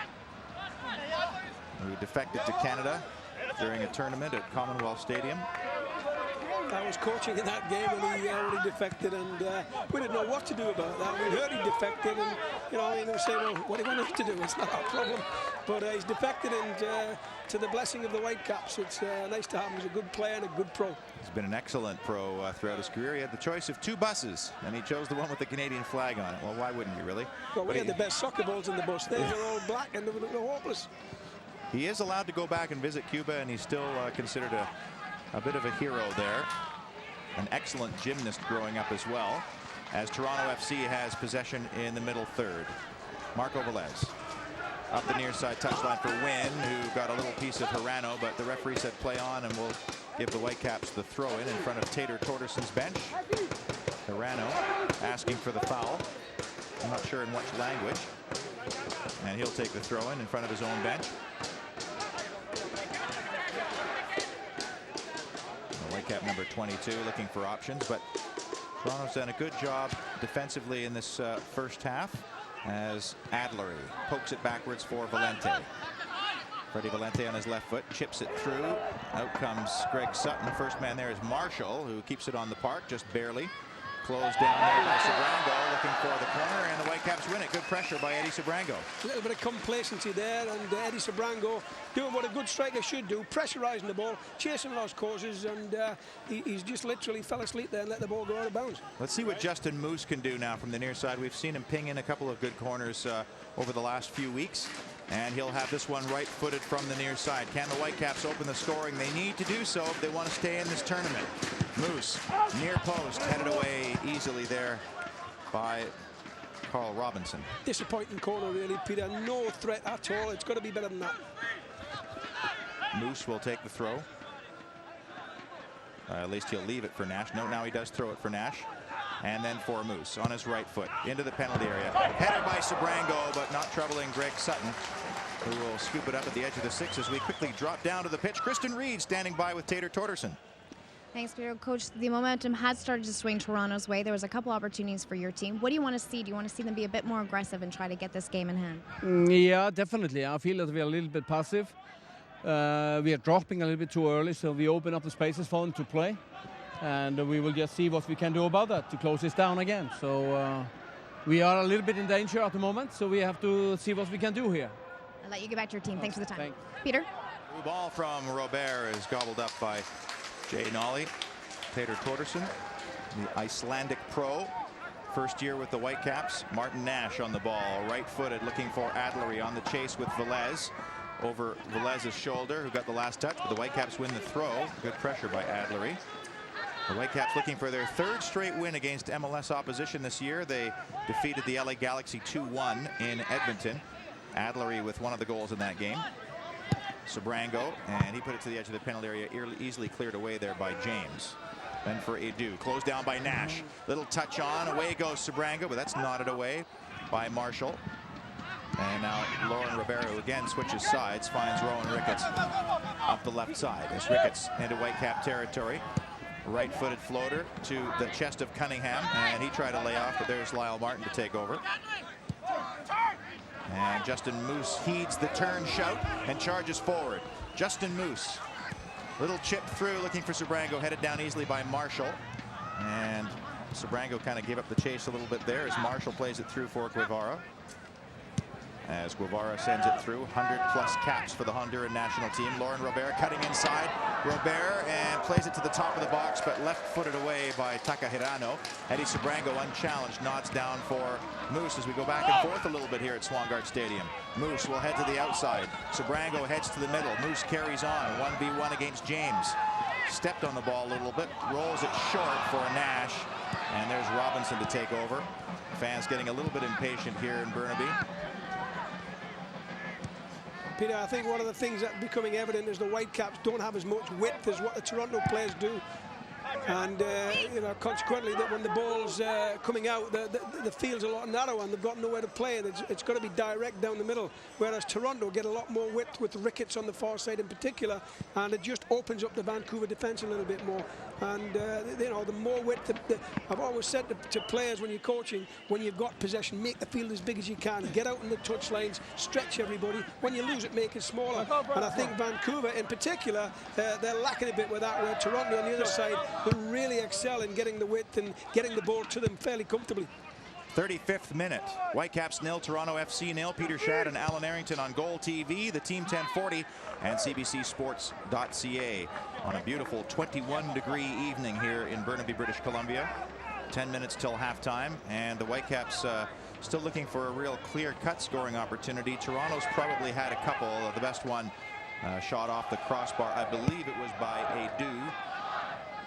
who defected to Canada during a tournament at Commonwealth Stadium. I was coaching in that game when he already defected, and we didn't know what to do about that. We heard he defected, and you know, they were saying, well, what are you going to have to do? It's not our problem. But he's defected, and to the blessing of the Whitecaps, it's nice to have him. He's a good player and a good pro. He's been an excellent pro throughout his career. He had the choice of 2 buses, and he chose the one with the Canadian flag on it. Well, why wouldn't you, really? Well, we had the best soccer balls in the bus. They were all black, and they were hopeless. He is allowed to go back and visit Cuba, and he's still considered a bit of a hero there. An excellent gymnast growing up as well, as Toronto FC has possession in the middle third. Marco Velez up the near side touchline for Wynn, who got a little piece of Hirano, but the referee said play on and will give the Whitecaps the throw in front of Tater Torderson's bench. Hirano asking for the foul. I'm not sure in which language. And he'll take the throw in front of his own bench. Whitecap number 22 looking for options, but Toronto's done a good job defensively in this first half, as Adlery pokes it backwards for Valente. Freddie Valente on his left foot chips it through. Out comes Greg Sutton. First man there is Marshall, who keeps it on the park just barely. Closed down there by Sabrango, looking for the corner, and the Whitecaps win it. Good pressure by Eddie Sabrango. A little bit of complacency there, and Eddie Sabrango doing what a good striker should do, pressurising the ball, chasing lost causes, and he's just literally fell asleep there and let the ball go out of bounds. Let's see what Justin Moose can do now from the near side. We've seen him ping in a couple of good corners over the last few weeks, and he'll have this one right-footed from the near side. Can the Whitecaps open the scoring? They need to do so if they want to stay in this tournament. Moose, near post, headed away easily there by Carl Robinson. Disappointing corner, really, Peter. No threat at all. It's got to be better than that. Moose will take the throw. At least he'll leave it for Nash. No, now he does throw it for Nash. And then for Moose on his right foot into the penalty area. Headed by Sabrango, but not troubling Greg Sutton, who will scoop it up at the edge of the 6 as we quickly drop down to the pitch. Kristen Reed standing by with Tater Torderson. Thanks, Peter. Coach, the momentum has started to swing Toronto's way. There was a couple opportunities for your team. What do you want to see? Do you want to see them be a bit more aggressive and try to get this game in hand? Yeah, definitely. I feel that we are a little bit passive. We are dropping a little bit too early, so we open up the spaces for them to play. And we will just see what we can do about that to close this down again. So we are a little bit in danger at the moment, so we have to see what we can do here. I'll let you get back to your team. Thanks for the time. Thanks. Peter? The ball from Robert is gobbled up by Jay Nolly. Tater Torderson, the Icelandic pro, first year with the Whitecaps. Martin Nash on the ball, right-footed, looking for Adlery on the chase with Velez. Over Velez's shoulder, who got the last touch, but the Whitecaps win the throw. Good pressure by Adlery. The Whitecaps looking for their 3rd straight win against MLS opposition this year. They defeated the LA Galaxy 2-1 in Edmonton. Adlery with one of the goals in that game. Sabrango, and he put it to the edge of the penalty area, easily cleared away there by James. Then for Edu, closed down by Nash. Little touch on, away goes Sabrango, but that's knotted away by Marshall. And now Lauren Ribeiro again switches sides, finds Rowan Ricketts up the left side as Ricketts into Whitecap territory. Right-footed floater to the chest of Cunningham, and he tried to lay off, but there's Lyle Martin to take over. And Justin Moose heeds the turn shout and charges forward. Justin Moose, little chip through, looking for Sabrango, headed down easily by Marshall. And Sabrango kind of gave up the chase a little bit there as Marshall plays it through for Guevara. As Guevara sends it through, 100+ caps for the Honduran national team. Lauren Robert cutting inside. Robert and plays it to the top of the box, but left-footed away by Takahirano. Eddie Sabrango unchallenged, nods down for Moose as we go back and forth a little bit here at Swangard Stadium. Moose will head to the outside. Sabrango heads to the middle. Moose carries on, 1v1 against James. Stepped on the ball a little bit, rolls it short for Nash, and there's Robinson to take over. Fans getting a little bit impatient here in Burnaby. Peter, I think one of the things that's becoming evident is the Whitecaps don't have as much width as what the Toronto players do. And you know, consequently, that when the ball's coming out, the field's a lot narrower and they've got nowhere to play. It's got to be direct down the middle. Whereas Toronto get a lot more width with Ricketts on the far side in particular, and it just opens up the Vancouver defense a little bit more. And you know, the more width, I've always said to players when you're coaching, when you've got possession, make the field as big as you can. Get out in the touch lines, stretch everybody. When you lose it, make it smaller. And I think Vancouver, in particular, they're lacking a bit with that. Where Toronto on the other side, they really excel in getting the width and getting the ball to them fairly comfortably. 35th minute. Whitecaps 0, Toronto FC 0. Peter Schad and Alan Arrington on Goal TV, the Team 1040, and CBCSports.ca on a beautiful 21-degree evening here in Burnaby, British Columbia. 10 minutes till halftime, and the Whitecaps still looking for a real clear-cut scoring opportunity. Toronto's probably had a couple. The best one shot off the crossbar. I believe it was by Edu.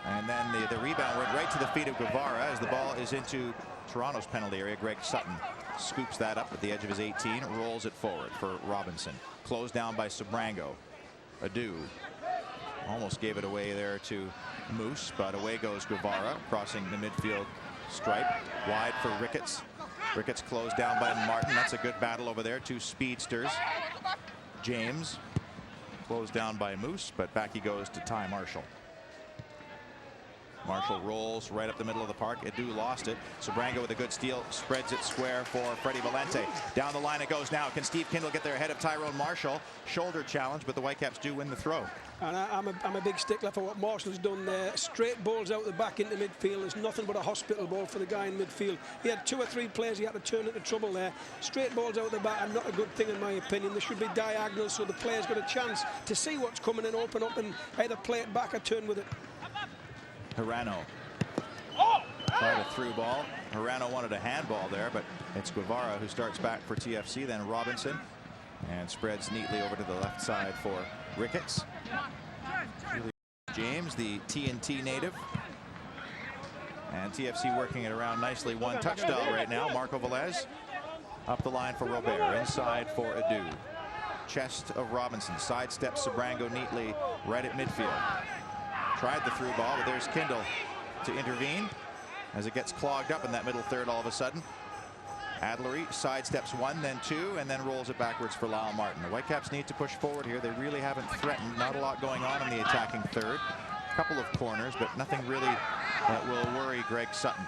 And then the rebound went right to the feet of Guevara as the ball is into Toronto's penalty area. Greg Sutton scoops that up at the edge of his 18, rolls it forward for Robinson. Closed down by Sabrango. Edu almost gave it away there to Moose, but away goes Guevara, crossing the midfield stripe. Wide for Ricketts. Ricketts closed down by Martin. That's a good battle over there. Two speedsters. James closed down by Moose, but back he goes to Ty Marshall. Marshall rolls right up the middle of the park. Edu lost it. Sabrango with a good steal, spreads it square for Freddie Valente. Down the line it goes now. Can Steve Kindle get there ahead of Tyrone Marshall? Shoulder challenge, but the Whitecaps do win the throw. And I'm a big stickler for what Marshall's done there. Straight balls out the back into midfield is nothing but a hospital ball for the guy in midfield. He had 2 or 3 players he had to turn into trouble there. Straight balls out the back are not a good thing in my opinion. They should be diagonal so the player's got a chance to see what's coming and open up and either play it back or turn with it. Hirano tried a through ball. Hirano wanted a handball there, but it's Guevara who starts back for TFC. Then Robinson, and spreads neatly over to the left side for Ricketts. James, the TNT native, and TFC working it around nicely. One touch style right now. Marco Velez up the line for Robert, inside for Edu. Chest of Robinson, sidesteps Sabrango neatly right at midfield. Tried the through ball, but there's Kindle to intervene as it gets clogged up in that middle third all of a sudden. Adlery sidesteps 1, then 2, and then rolls it backwards for Lyle Martin. The Whitecaps need to push forward here. They really haven't threatened. Not a lot going on in the attacking third. A couple of corners, but nothing really that will worry Greg Sutton.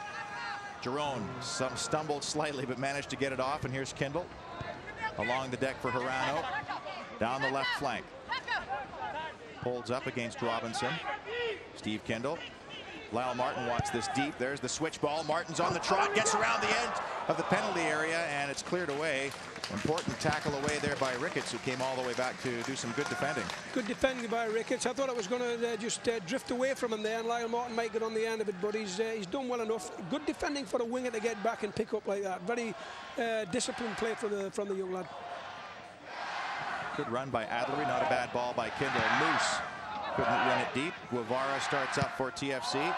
Jerome stumbled slightly, but managed to get it off, and here's Kindle along the deck for Hirano. Down the left flank. Holds up against Robinson. Steve Kindle. Lyle Martin wants this deep. There's the switch ball. Martin's on the trot, gets around the edge of the penalty area, and it's cleared away. Important tackle away there by Ricketts, who came all the way back to do some good defending. Good defending by Ricketts. I thought it was going to just drift away from him there, and Lyle Martin might get on the end of it, but he's done well enough. Good defending for a winger to get back and pick up like that. Very disciplined play from the young lad. Good run by Adlery, not a bad ball by Kindle. Moose couldn't win it deep. Guevara starts up for TFC.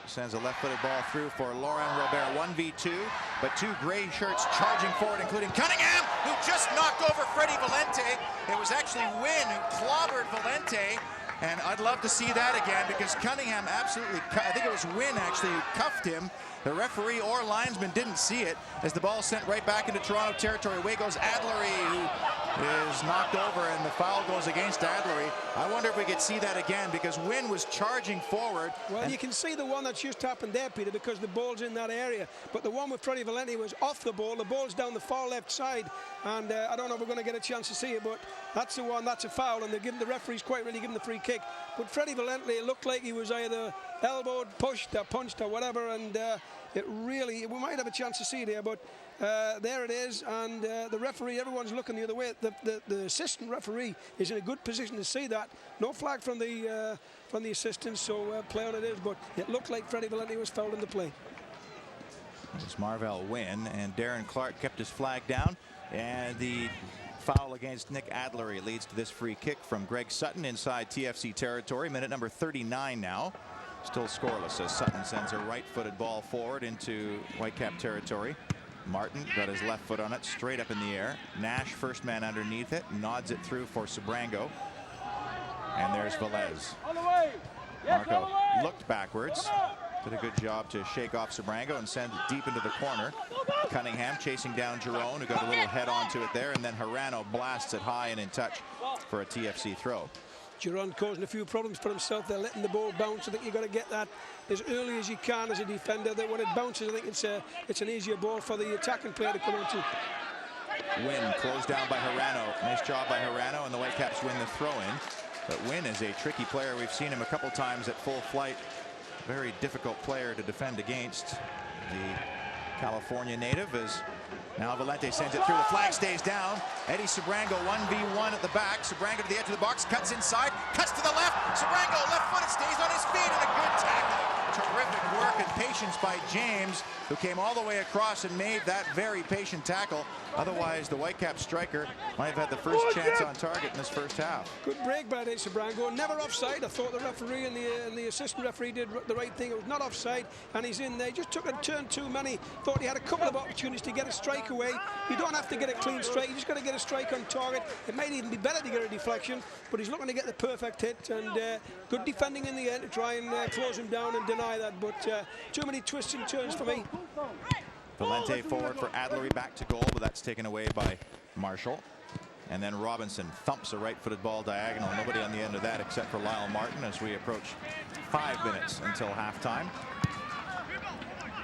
sends a left-footed ball through for Laurent Robert. 1v2, but two gray shirts charging forward, including Cunningham, who just knocked over Freddie Valente. It was actually Wynn who clobbered Valente. And I'd love to see that again, because Cunningham absolutely, I think it was Wynn actually who cuffed him. The referee or linesman didn't see it as the ball is sent right back into Toronto territory. Away goes Adlery, who is knocked over, and the foul goes against Adlery. I wonder if we could see that again, because Wynn was charging forward. Well, you can see the one that's just happened there, Peter, because the ball's in that area. But the one with Freddie Valente was off the ball. The ball's down the far left side, and I don't know if we're going to get a chance to see it, but that's the one, that's a foul, and the referee's quite really giving the free kick. But Freddie Valente, it looked like he was either elbowed, pushed, or punched, or whatever, and it really, we might have a chance to see it here, but there it is, and the referee, everyone's looking the other way. The assistant referee is in a good position to see that. No flag from the assistant, so play on it is, but it looked like Freddie Valente was fouled in the play. It's Marvell Wynn, and Darren Clark kept his flag down, and the foul against Nick Adlery leads to this free kick from Greg Sutton inside TFC territory. Minute number 39 now. Still scoreless as Sutton sends a right-footed ball forward into Whitecap territory. Martin got his left foot on it, straight up in the air. Nash, first man underneath it, nods it through for Sabrango. And there's Velez. Marco looked backwards, did a good job to shake off Sabrango and send it deep into the corner. Cunningham chasing down Jerome, who got a little head onto it there, and then Hirano blasts it high and in touch for a TFC throw. Giron causing a few problems for himself. They're letting the ball bounce. I think you've got to get that as early as you can as a defender. That when it bounces, I think it's an easier ball for the attacking player to come onto. Wynn closed down by Hirano. Nice job by Hirano, and the Whitecaps win the throw-in. But Wynn is a tricky player. We've seen him a couple times at full flight. Very difficult player to defend against. The California native is now Valente sends it through. The flag stays down. Eddie Sabrango 1v1 at the back. Sabrango to the edge of the box, cuts inside, cuts to the left. Sabrango left foot, it stays on his feet, and a good tackle. Terrific work and patience by James, who came all the way across and made that very patient tackle. Otherwise, the Whitecap striker might have had the first chance on target in this first half. Good break by Eddie Sabrango. Never offside. I thought the referee and the assistant referee did the right thing. It was not offside, and he's in there. He just took a turn too many. Thought he had a couple of opportunities to get a strike away. You don't have to get a clean strike. You just got to get a strike on target. It might even be better to get a deflection, but he's looking to get the perfect hit, and good defending in the end to try and close him down and deny that, but too many twists and turns for me. Valente forward for Adlery, back to goal, but that's taken away by Marshall. And then Robinson thumps a right-footed ball diagonal. Nobody on the end of that except for Lyle Martin as we approach 5 minutes until halftime.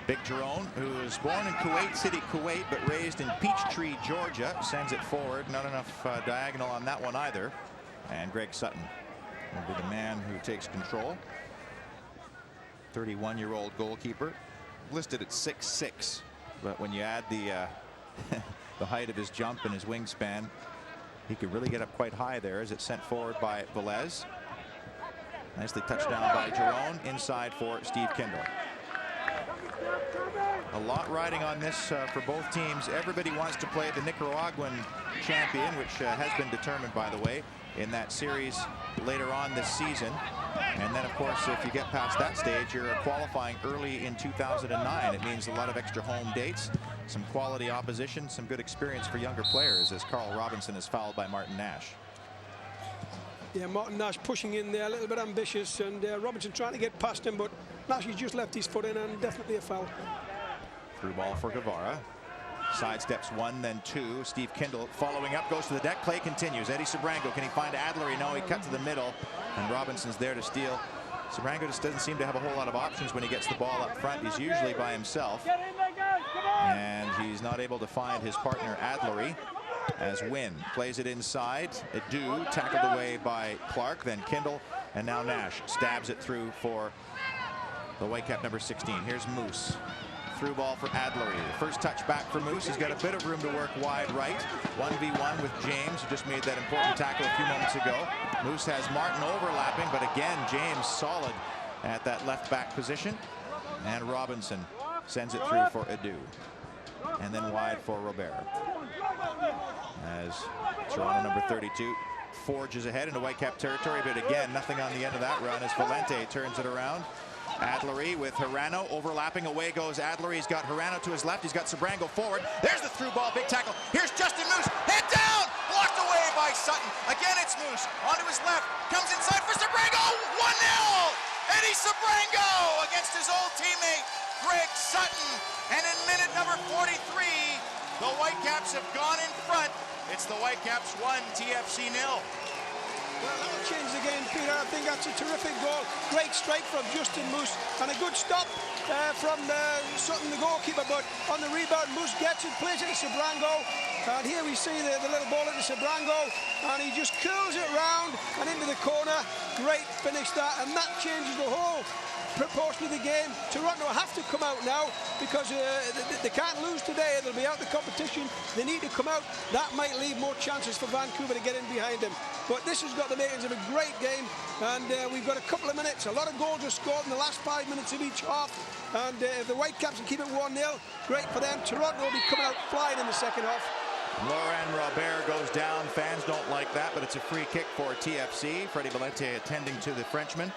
Big Jerome, who was born in Kuwait City, Kuwait, but raised in Peachtree, Georgia, sends it forward. Not enough diagonal on that one either. And Greg Sutton will be the man who takes control. 31-year-old goalkeeper, listed at 6'6", but when you add the the height of his jump and his wingspan, he could really get up quite high there as it's sent forward by Velez. Nicely touched down by Jerome, inside for Steve Kindle. A lot riding on this for both teams. Everybody wants to play the Nicaraguan champion, which has been determined, by the way, in that series later on this season. And then, of course, if you get past that stage, you're qualifying early in 2009. It means a lot of extra home dates, some quality opposition, some good experience for younger players, as Carl Robinson is fouled by Martin Nash. Yeah, Martin Nash pushing in there, a little bit ambitious, and Robinson trying to get past him, but Nash has just left his foot in, and definitely a foul. Through ball for Guevara. Sidesteps one, then two. Steve Kindle following up, goes to the deck. Play continues. Eddie Sabrango, can he find Adlery? No, he cut to the middle, and Robinson's there to steal. Sabrango just doesn't seem to have a whole lot of options when he gets the ball up front. He's usually by himself, and he's not able to find his partner Adlery. As Wynn plays it inside. Adu tackled away by Clark, then Kindle, and now Nash stabs it through for the Whitecap number 16. Here's Moose. Through ball for Adlery. First touch back for Moose. He's got a bit of room to work wide right. 1v1 with James, who just made that important tackle a few moments ago. Moose has Martin overlapping, but again, James solid at that left back position. And Robinson sends it through for Adu. And then wide for Robert. As Toronto number 32 forges ahead into Whitecap territory, but again, nothing on the end of that run as Valente turns it around. Adlery with Hirano overlapping. Away goes Adlery. He's got Hirano to his left. He's got Sabrango forward. There's the through ball. Big tackle. Here's Justin Moose. Head down. Blocked away by Sutton. Again, it's Moose. Onto his left. Comes inside for Sabrango. 1-0. Eddie Sabrango against his old teammate, Greg Sutton. And in minute number 43, the Whitecaps have gone in front. It's the Whitecaps 1, TFC 0. Well, that'll change the game, Peter. I think that's a terrific goal. Great strike from Justin Moose and a good stop from Sutton, the goalkeeper. But on the rebound, Moose gets it, plays it to Sabrango. And here we see the little ball into Sabrango. And he just curls it round and into the corner. Great finish that. And that changes the whole proportion of the game. Toronto have to come out now because they can't lose today. They'll be out of the competition. They need to come out. That might leave more chances for Vancouver to get in behind them. But this has got the makings of a great game, and we've got a couple of minutes. A lot of goals are scored in the last 5 minutes of each half, and if the Whitecaps can keep it 1-0, great for them. Toronto will be coming out flying in the second half. Laurent Robert goes down. Fans don't like that, but it's a free kick for TFC. Freddie Valente attending to the Frenchman.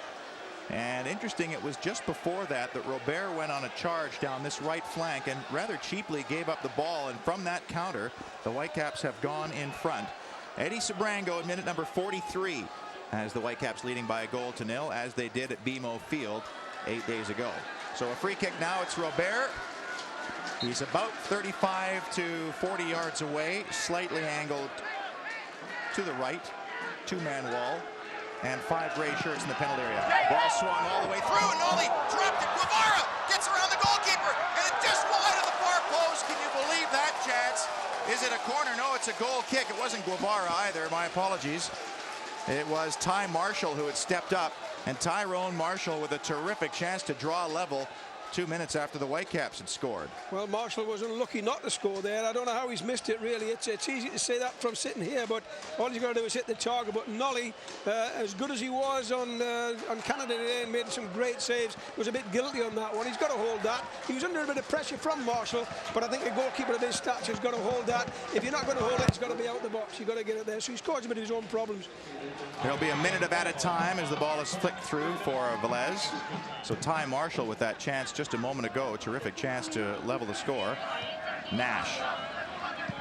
And interesting, it was just before that Robert went on a charge down this right flank and rather cheaply gave up the ball. And from that counter, the Whitecaps have gone in front. Eddie Sabrango at minute number 43 has the Whitecaps leading by 1-0, as they did at BMO Field 8 days ago. So a free kick now. It's Robert. He's about 35 to 40 yards away, slightly angled to the right. Two-man wall. And 5 gray shirts in the penalty area. Ball swung all the way through, and Nolly dropped it. Guevara gets around the goalkeeper, and it just wide of the far post. Can you believe that, Chance? Is it a corner? No, it's a goal kick. It wasn't Guevara either. My apologies. It was Ty Marshall who had stepped up, and Tyrone Marshall with a terrific chance to draw level 2 minutes after the Whitecaps had scored. Well, Marshall was unlucky not to score there. I don't know how he's missed it, really. It's easy to say that from sitting here, but all he's got to do is hit the target. But Nolly, as good as he was on Canada today and made some great saves, was a bit guilty on that one. He's got to hold that. He was under a bit of pressure from Marshall, but I think a goalkeeper of his stature has got to hold that. If you're not going to hold it, it's got to be out the box. You've got to get it there. So he's caused a bit of his own problems. There'll be a minute of added time as the ball is flicked through for Velez. So Ty Marshall with that chance just a moment ago. Terrific chance to level the score. Nash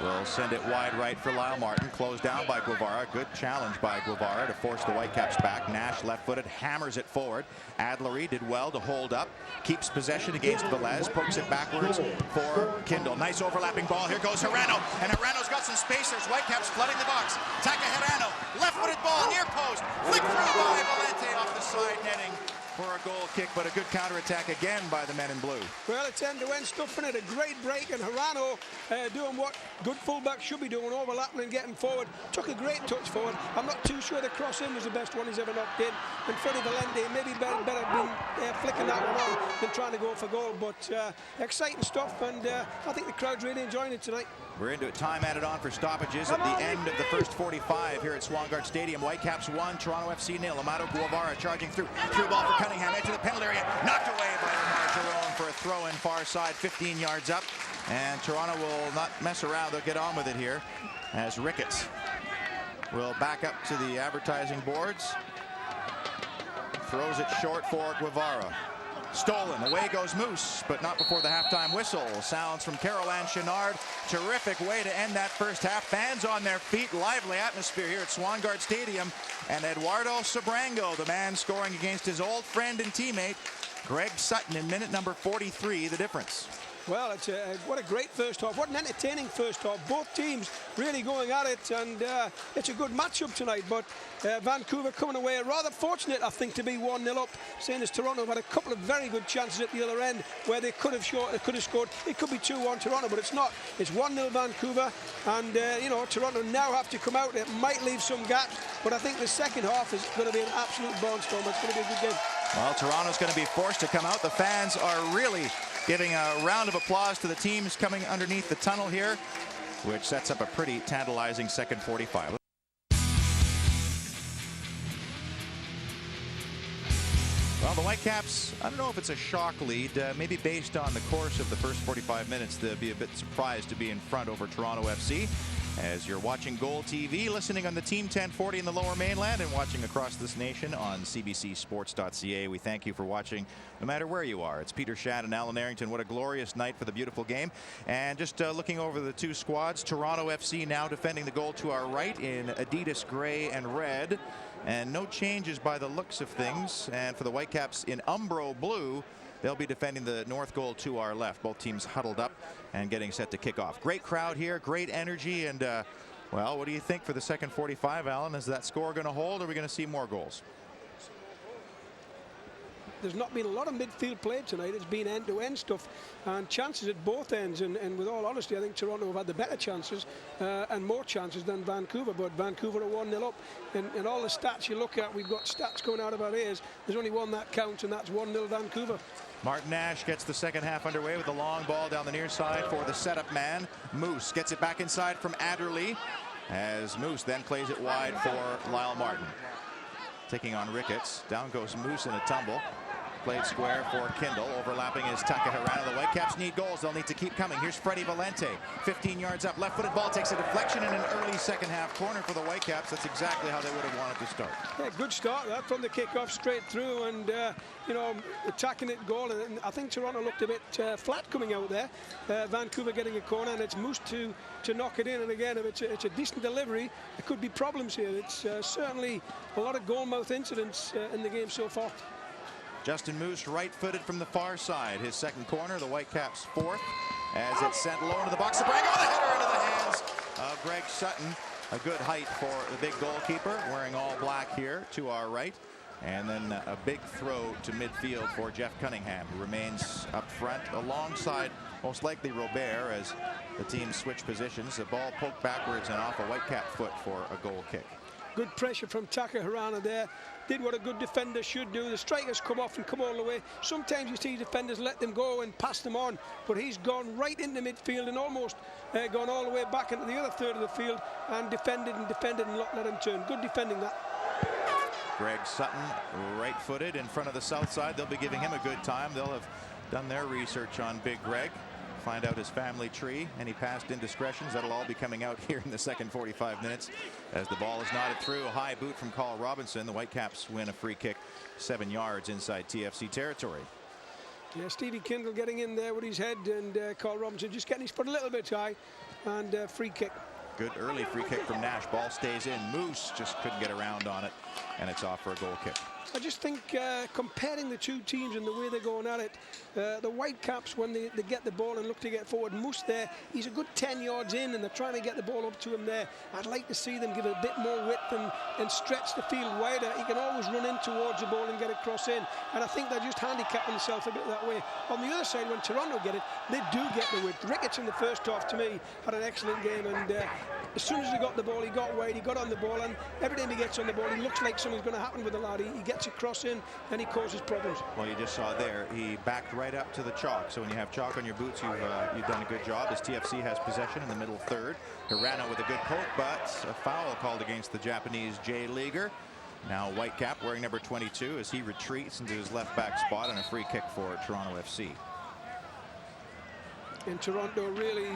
will send it wide right for Lyle Martin. Closed down by Guevara. Good challenge by Guevara to force the Whitecaps back. Nash left-footed, hammers it forward. Adlery did well to hold up. Keeps possession against Velez. Pokes it backwards for Kindle. Nice overlapping ball. Here goes Hirano. And Hirano's got some space. There's Whitecaps flooding the box. Taka Hirano. Left-footed ball near post. Flick through by Valente off the side netting for a goal kick, but a good counterattack again by the men in blue. Well, it's end-to-end stuff in it. A great break, and Hirano doing what good fullbacks should be doing, overlapping and getting forward. Took a great touch forward. I'm not too sure the cross-in was the best one he's ever knocked in. And Freddie Valente maybe better been flicking that one on than trying to go for goal. But exciting stuff, and I think the crowd's really enjoying it tonight. We're into it. Time added on for stoppages at the end of the first 45 here at Swangard Stadium. Whitecaps 1, Toronto FC 0. Amado Guevara charging through ball for Cunningham, edge of the penalty area, knocked away by Lamar Jerome for a throw-in far side, 15 yards up. And Toronto will not mess around. They'll get on with it here as Ricketts will back up to the advertising boards. Throws it short for Guevara. Stolen. Away goes Moose, but not before the halftime whistle. Sounds from Caroline Chenard. Terrific way to end that first half. Fans on their feet. Lively atmosphere here at Swangard Stadium. And Eduardo Sabrango, the man scoring against his old friend and teammate, Greg Sutton, in minute number 43, the difference. Well, it's what a great first half. What an entertaining first half. Both teams really going at it, and it's a good matchup tonight. But Vancouver coming away rather fortunate, I think, to be 1-0 up. Seeing as Toronto have had a couple of very good chances at the other end where they could have scored. It could be 2-1 Toronto, but it's not. It's 1-0 Vancouver, and you know, Toronto now have to come out. It might leave some gaps, but I think the second half is going to be an absolute barnstorm. It's going to be a good game. Well, Toronto's going to be forced to come out. The fans are really giving a round of applause to the teams coming underneath the tunnel here, which sets up a pretty tantalizing second 45. Well, the Whitecaps, I don't know if it's a shock lead. Maybe based on the course of the first 45 minutes, they'll be a bit surprised to be in front over Toronto FC. as you're watching Goal TV, listening on the Team 1040 in the Lower Mainland, and watching across this nation on cbcsports.ca. We thank you for watching no matter where you are. It's Peter Shadd and Alan Arrington. What a glorious night for the beautiful game. And just looking over the two squads, Toronto FC now defending the goal to our right in Adidas gray and red. And no changes by the looks of things. And for the Whitecaps in Umbro blue, they'll be defending the north goal to our left. Both teams huddled up and getting set to kick off. Great crowd here, great energy, and well, what do you think for the second 45, Alan? Is that score going to hold, or are we going to see more goals? There's not been a lot of midfield play tonight. It's been end-to-end stuff and chances at both ends. And with all honesty, I think Toronto have had the better chances and more chances than Vancouver. But Vancouver are 1-0 up. And all the stats you look at, we've got stats coming out of our ears. There's only one that counts, and that's 1-0 Vancouver. Martin Nash gets the second half underway with a long ball down the near side for the setup man. Moose gets it back inside from Adderley, as Moose then plays it wide for Lyle Martin. Taking on Ricketts. Down goes Moose in a tumble. Played square for Kindle. Overlapping is Takahirana. The Whitecaps need goals. They'll need to keep coming. Here's Freddie Valente. 15 yards up. Left-footed ball takes a deflection in an early second half corner for the Whitecaps. That's exactly how they would have wanted to start. Yeah, good start that from the kickoff straight through, and you know, attacking it goal. And I think Toronto looked a bit flat coming out there. Vancouver getting a corner, and it's Moose to knock it in. And again, if it's a decent delivery, there could be problems here. It's certainly a lot of goal-mouth incidents in the game so far. Justin Moose right-footed from the far side. His second corner, the Whitecaps fourth, as it's sent low into the box. The header into the hands of Greg Sutton. A good height for the big goalkeeper, wearing all black here to our right. And then a big throw to midfield for Jeff Cunningham, who remains up front alongside most likely Robert as the team switch positions. The ball poked backwards and off a Whitecap foot for a goal kick. Good pressure from Takahirana there. Did what a good defender should do. The strikers come off and come all the way. Sometimes you see defenders let them go and pass them on, but he's gone right into midfield and almost gone all the way back into the other third of the field and defended and not let him turn. Good defending that. Greg Sutton, right-footed in front of the south side. They'll be giving him a good time. They'll have done their research on Big Greg. Find out his family tree, any past indiscretions. That'll all be coming out here in the second 45 minutes as the ball is knotted through. A high boot from Carl Robinson. The Whitecaps win a free kick 7 yards inside TFC territory. Yeah, Stevie Kindle getting in there with his head, and Carl Robinson just getting his foot a little bit high, and free kick. Good early free kick from Nash. Ball stays in. Moose just couldn't get around on it, and it's off for a goal kick. I just think comparing the two teams and the way they're going at it, the Whitecaps, when they get the ball and look to get forward, Moose there, he's a good 10 yards in, and they're trying to get the ball up to him there. I'd like to see them give it a bit more width and stretch the field wider. He can always run in towards the ball and get a cross in, and I think they're just handicapping themselves a bit that way. On the other side, when Toronto get it, they do get the width. Ricketts in the first half, to me, had an excellent game, and as soon as he got the ball, he got wide, he got on the ball, and every time he gets on the ball, he looks like something's going to happen with the lad. He gets a cross in, and he causes problems. Well, you just saw there, he backed right up to the chalk. So when you have chalk on your boots, you've done a good job, as TFC has possession in the middle third. Hirano with a good poke, but a foul called against the Japanese J-Leaguer. Now Whitecap wearing number 22 as he retreats into his left back spot, and a free kick for Toronto FC. And Toronto really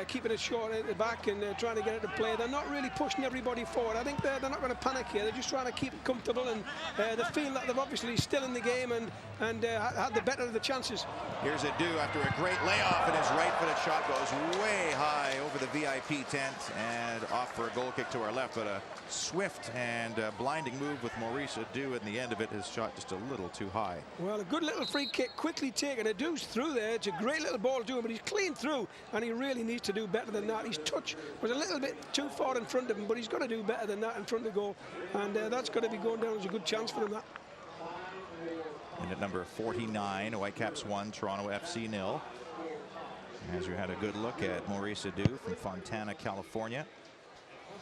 keeping it short at the back and trying to get it to play. They're not really pushing everybody forward. I think they're not going to panic here. They're just trying to keep it comfortable, and they feel that they're obviously still in the game and had the better of the chances. Here's Adu after a great layoff, and his right-footed shot goes way high over the VIP tent and off for a goal kick to our left. But a swift and blinding move with Maurice Adu, and the end of it, his shot just a little too high. Well, a good little free kick, quickly taken. Adu's through there. It's a great little ball to him, but he's clean through, and he really needs to do better than that. His touch was a little bit too far in front of him, but he's got to do better than that in front of the goal, and that's going to be going down as a good chance for him. That. And at number 49, Whitecaps 1, Toronto FC 0. As you had a good look at Maurice Adu from Fontana, California.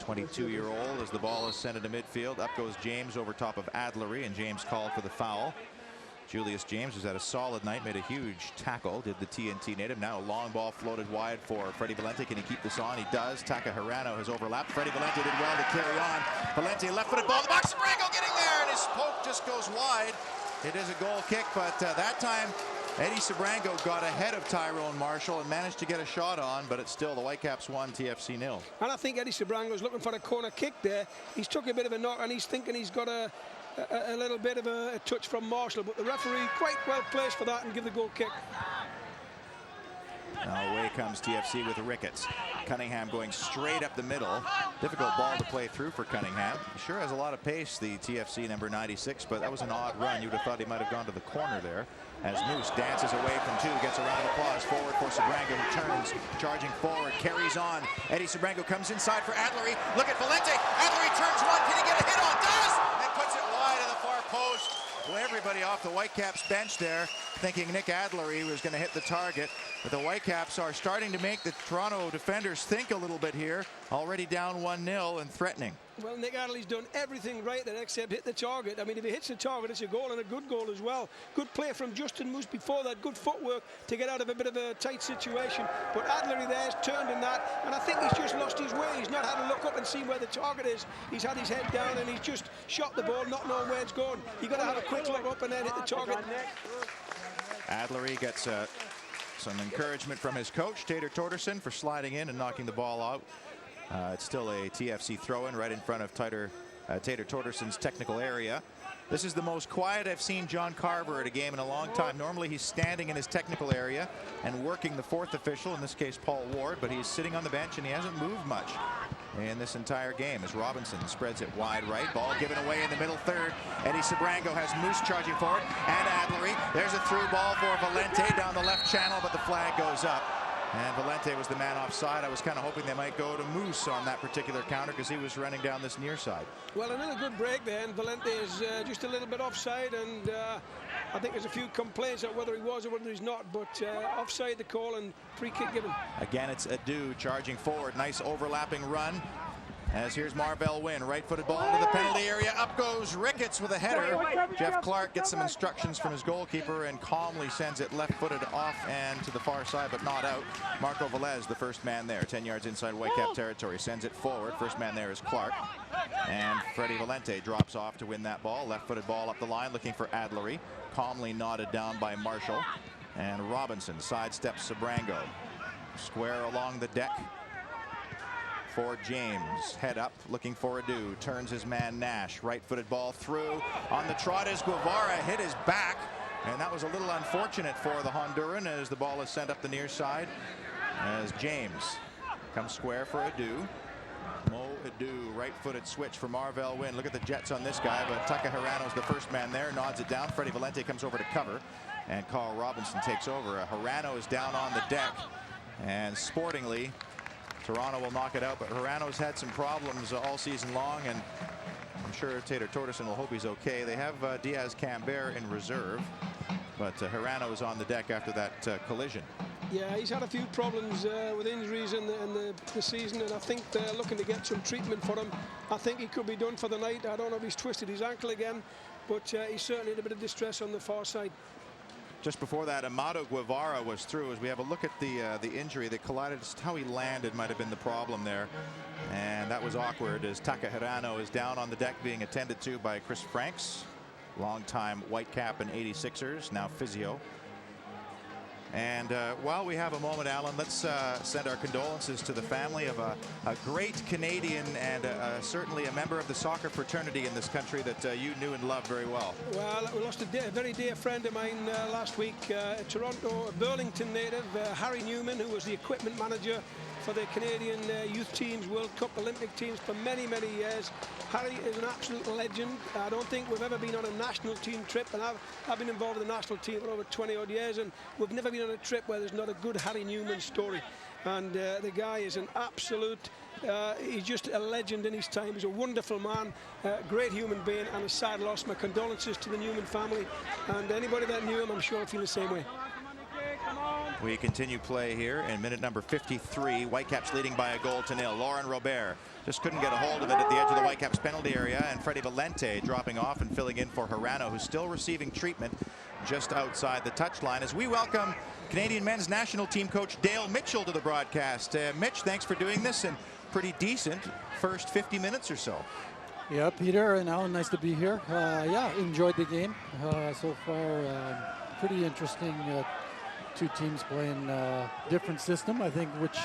22-year-old as the ball is sent into midfield. Up goes James over top of Adlery, and James called for the foul. Julius James has had a solid night, made a huge tackle, did the TNT native. Now a long ball floated wide for Freddie Valente. Can he keep this on? He does. Takahirano has overlapped. Freddie Valente did well to carry on. Valente left-footed ball in the box. Branco getting there, and his poke just goes wide. It is a goal kick, but that time Eddie Sabrango got ahead of Tyrone Marshall and managed to get a shot on, but it's still the Whitecaps 1, TFC 0. And I think Eddie Sabrango is looking for a corner kick there. He's took a bit of a knock and he's thinking he's got a little bit of a touch from Marshall, but the referee quite well placed for that and give the goal kick. Now away comes TFC with Ricketts. Cunningham going straight up the middle. Difficult ball to play through for Cunningham. He sure has a lot of pace, the TFC number 96, but that was an odd run. You would have thought he might have gone to the corner there. As Moose dances away from two, gets a round of applause forward for Sabrango, who turns, charging forward, carries on. Eddie Sabrango comes inside for Adlery. Look at Valente. Adlery turns one. Can he get a hit on? Does! And puts it wide of the far post. Well, everybody off the Whitecaps bench there thinking Nick Adlery was going to hit the target. But the Whitecaps are starting to make the Toronto defenders think a little bit here. Already down 1-0 and threatening. Well, Nick Adlery's done everything right there except hit the target. I mean, if he hits the target, it's a goal, and a good goal as well. Good play from Justin Moose before that. Good footwork to get out of a bit of a tight situation. But Adlery there's turned in that, and I think he's just lost his way. He's not had to look up and see where the target is. He's had his head down and he's just shot the ball, not knowing where it's going. You've got to have a quick look up and then hit the target. Adlery gets some encouragement from his coach, Tater Torderson, for sliding in and knocking the ball out. It's still a TFC throw-in right in front of Tater Torderson's technical area. This is the most quiet I've seen John Carver at a game in a long time. Normally he's standing in his technical area and working the fourth official, in this case Paul Ward, but he's sitting on the bench and he hasn't moved much in this entire game as Robinson spreads it wide right. Ball given away in the middle third. Eddie Sabrango has Moose charging forward and Adlery. There's a through ball for Valente down the left channel, but the flag goes up. And Valente was the man offside. I was kind of hoping they might go to Moose on that particular counter because he was running down this near side. Well, another good break there, and Valente is just a little bit offside, and I think there's a few complaints on whether he was or whether he's not, but offside the call and free kick given. Again, it's Adu charging forward. Nice overlapping run. As here's Marvell Wynn, right-footed ball into the penalty area. Up goes Ricketts with a header. Jeff Clark gets some instructions from his goalkeeper and calmly sends it left-footed off and to the far side, but not out. Marco Velez, the first man there, 10 yards inside Whitecap territory, sends it forward. First man there is Clark. And Freddie Valente drops off to win that ball. Left-footed ball up the line, looking for Adlery. Calmly nodded down by Marshall. And Robinson sidesteps Sabrango. Square along the deck for James. Head up, looking for Adu. Turns his man Nash. Right-footed ball through. On the trot is Guevara. Hit his back. And that was a little unfortunate for the Honduran as the ball is sent up the near side. As James comes square for Adu. Mo Adu, right-footed switch for Marvell Wynn. Look at the jets on this guy, but Takahirano's the first man there. Nods it down. Freddie Valente comes over to cover. And Carl Robinson takes over. Hirano is down on the deck. And sportingly, Toronto will knock it out, but Hirano's had some problems all season long, and I'm sure Tater Torderson will hope he's okay. They have Diaz-Cambert in reserve, but Hirano is on the deck after that collision. Yeah, he's had a few problems with injuries in the season, and I think they're looking to get some treatment for him. I think he could be done for the night. I don't know if he's twisted his ankle again, but he's certainly in a bit of distress on the far side. Just before that, Amado Guevara was through. As we have a look at the injury that collided, just how he landed might have been the problem there. And that was awkward as Takahirano is down on the deck being attended to by Chris Franks, longtime Whitecap and 86ers, now physio. And while we have a moment, Alan, let's send our condolences to the family of a great Canadian and certainly a member of the soccer fraternity in this country that you knew and loved very well. Well, we lost a very dear friend of mine last week, a Toronto, Burlington native, Harry Newman, who was the equipment manager for the Canadian youth teams, World Cup, Olympic teams for many, many years. Harry is an absolute legend. I don't think we've ever been on a national team trip, and I've been involved with the national team for over 20 odd years, and we've never been on a trip where there's not a good Harry Newman story. And the guy is an absolute, he's just a legend in his time. He's a wonderful man, great human being, and a sad loss. My condolences to the Newman family, and anybody that knew him, I'm sure will feel the same way. We continue play here in minute number 53. Whitecaps leading by a goal to nil. Lauren Robert just couldn't get a hold of it at the edge of the Whitecaps penalty area, and Freddie Valente dropping off and filling in for Hirano, who's still receiving treatment just outside the touchline. As we welcome Canadian men's national team coach Dale Mitchell to the broadcast. Mitch, thanks for doing this, and pretty decent first 50 minutes or so. Yeah, Peter and Alan, nice to be here. Yeah, enjoyed the game so far. pretty interesting. Two teams playing different system, I think, which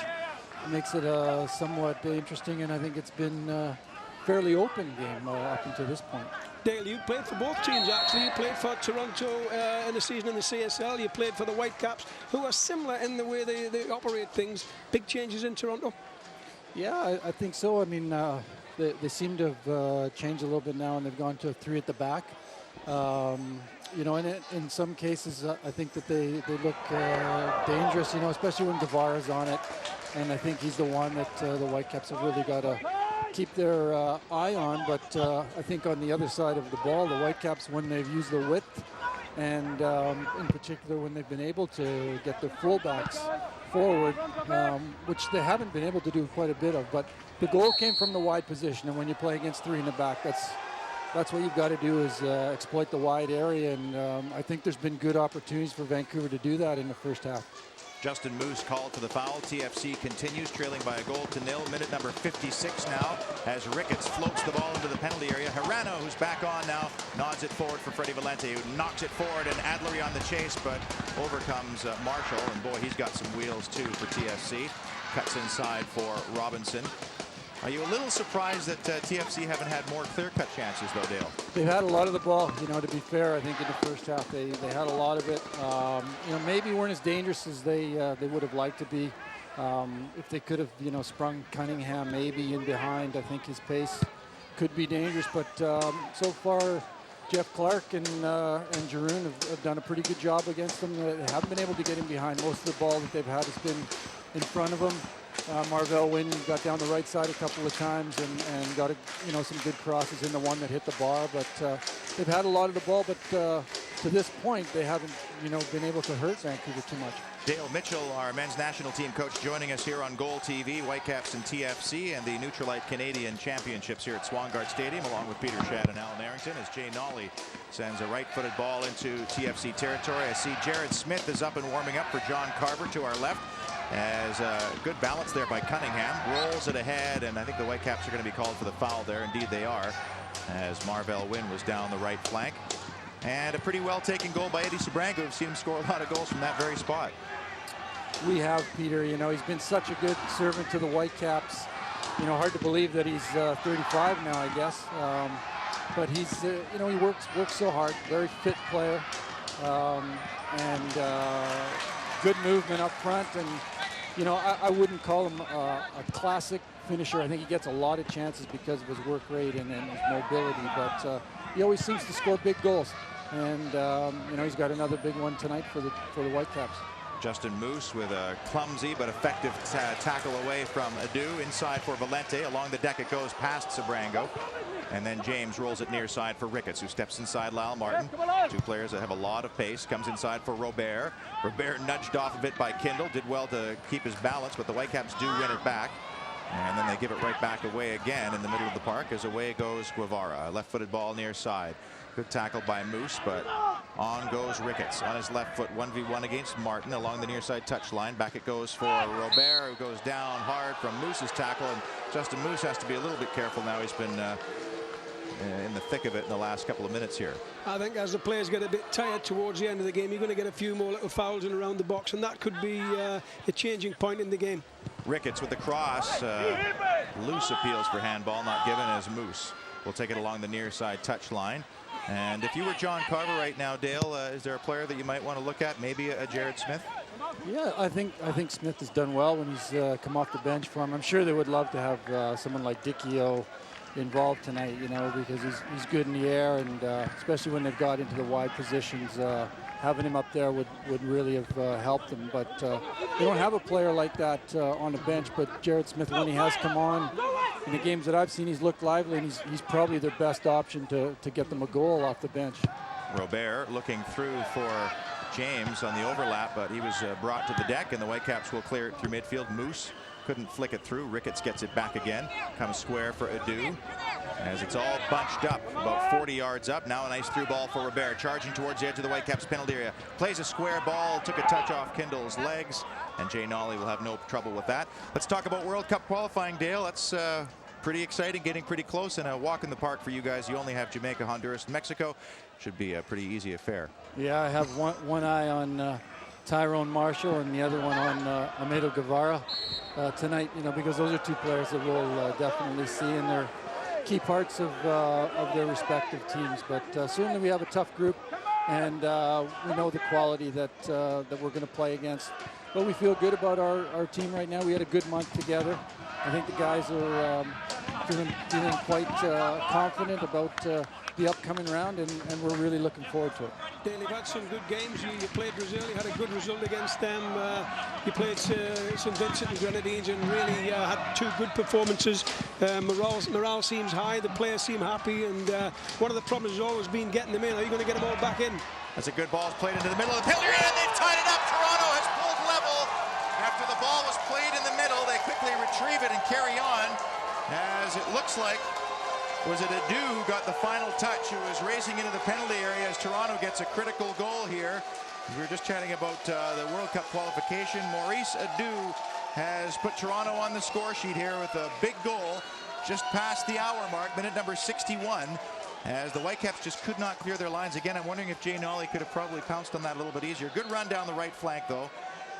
makes it somewhat interesting, and I think it's been a fairly open game up until this point. Dale, you played for both teams, actually. You played for Toronto in the season in the CSL. You played for the Whitecaps, who are similar in the way they operate things. Big changes in Toronto? Yeah, I think so. I mean, they seem to have changed a little bit now, and they've gone to a 3 at the back. You know, in some cases, I think that they look dangerous, you know, especially when Guevara's on it. And I think he's the one that the Whitecaps have really got to keep their eye on. But I think on the other side of the ball, the Whitecaps, when they've used the width, and in particular when they've been able to get their fullbacks forward, which they haven't been able to do quite a bit of. But the goal came from the wide position, and when you play against 3 in the back, that's what you've got to do, is exploit the wide area, and I think there's been good opportunities for Vancouver to do that in the first half. Justin Moose called for the foul. TFC continues trailing by 1-0. Minute number 56 now as Ricketts floats the ball into the penalty area. Hirano, who's back on now, nods it forward for Freddie Valente, who knocks it forward, and Adlery on the chase, but overcomes Marshall, and boy, he's got some wheels too for TFC. Cuts inside for Robinson. Are you a little surprised that TFC haven't had more clear-cut chances, though, Dale? They've had a lot of the ball, you know, to be fair. I think in the first half they had a lot of it. You know, maybe weren't as dangerous as they would have liked to be. If they could have, you know, sprung Cunningham maybe in behind, I think his pace could be dangerous. But so far, Jeff Clark and Jeroen have done a pretty good job against them. They haven't been able to get in behind. Most of the ball that they've had has been in front of them. Marvell Wynn got down the right side a couple of times and got some good crosses in, the one that hit the bar. But they've had a lot of the ball, but to this point they haven't been able to hurt Vancouver too much. Dale Mitchell, our men's national team coach, joining us here on Goal TV. Whitecaps and TFC and the Neutralite Canadian Championships here at Swangard Stadium, along with Peter Shadd and Alan Arrington, as Jay Nolly sends a right-footed ball into TFC territory. I see Jared Smith is up and warming up for John Carver to our left. As good balance there by Cunningham, rolls it ahead, and I think the Whitecaps are going to be called for the foul there. Indeed they are, as Marvell Wynn was down the right flank. And a pretty well-taken goal by Eddie Sabrango. We've seen him score a lot of goals from that very spot. We have, Peter. You know, he's been such a good servant to the Whitecaps. You know, hard to believe that he's 35 now, I guess. But he's, he works so hard. Very fit player, and good movement up front. And you know, I wouldn't call him a classic finisher. I think he gets a lot of chances because of his work rate and his mobility. But he always seems to score big goals. And he's got another big one tonight for the Whitecaps. Justin Moose with a clumsy but effective tackle away from Adu. Inside for Valente. Along the deck it goes past Sabrango. And then James rolls it near side for Ricketts, who steps inside Lyle Martin. Two players that have a lot of pace. Comes inside for Robert. Robert nudged off of it by Kindle. Did well to keep his balance, but the Whitecaps do win it back. And then they give it right back away again in the middle of the park as away goes Guevara. Left-footed ball near side. Good tackle by Moose, but on goes Ricketts on his left foot. 1v1 against Martin along the near side touchline. Back it goes for Robert, who goes down hard from Moose's tackle. And Justin Moose has to be a little bit careful now. He's been in the thick of it in the last couple of minutes here. I think as the players get a bit tired towards the end of the game, you're going to get a few more little fouls in around the box, and that could be a changing point in the game. Ricketts with the cross. Loose appeals for handball, not given, as Moose will take it along the near side touchline. And if you were John Carver right now, Dale, is there a player that you might want to look at? Maybe a Jared Smith? Yeah, I think Smith has done well when he's come off the bench for him. I'm sure they would love to have someone like Dicchio involved tonight, because he's good in the air, and especially when they've got into the wide positions, having him up there would really have helped them. But they don't have a player like that on the bench. But Jared Smith, when he has come on in the games that I've seen, he's looked lively, and he's probably their best option to get them a goal off the bench. Robert looking through for James on the overlap, but he was brought to the deck, and the Whitecaps will clear it through midfield. Moose couldn't flick it through. Ricketts gets it back again. Comes square for Adu as it's all bunched up about 40 yards up. Now a nice through ball for Robert, charging towards the edge of the Whitecaps penalty area. Plays a square ball, took a touch off Kindle's legs, and Jay Nolly will have no trouble with that. Let's talk about World Cup qualifying, Dale. Let's pretty exciting, getting pretty close, and a walk in the park for you guys. You only have Jamaica, Honduras, and Mexico. Should be a pretty easy affair. Yeah, I have one eye on Tyrone Marshall and the other one on Amado Guevara tonight, because those are two players that we'll definitely see, and they're key parts of their respective teams. But certainly we have a tough group, and we know the quality that we're going to play against. But we feel good about our team right now. We had a good month together. I think the guys are feeling quite confident about the upcoming round, and we're really looking forward to it. Dale, you've had some good games. You played Brazil, you had a good result against them. You played St. Vincent and Grenadines and really had two good performances. Morale seems high, the players seem happy, and one of the problems has always been getting them in. Are you going to get them all back in? That's a good ball played into the middle of the penalty area, and they've tied it up. Toronto has pulled level. After the ball was played in the middle, they quickly retrieve it and carry on, as it looks like was it Adu who got the final touch, who was racing into the penalty area as Toronto gets a critical goal here. We were just chatting about the World Cup qualification. Maurice Adu has put Toronto on the score sheet here with a big goal just past the hour mark, minute number 61, as the Whitecaps just could not clear their lines. Again, I'm wondering if Jay Nolly could have probably pounced on that a little bit easier. Good run down the right flank, though.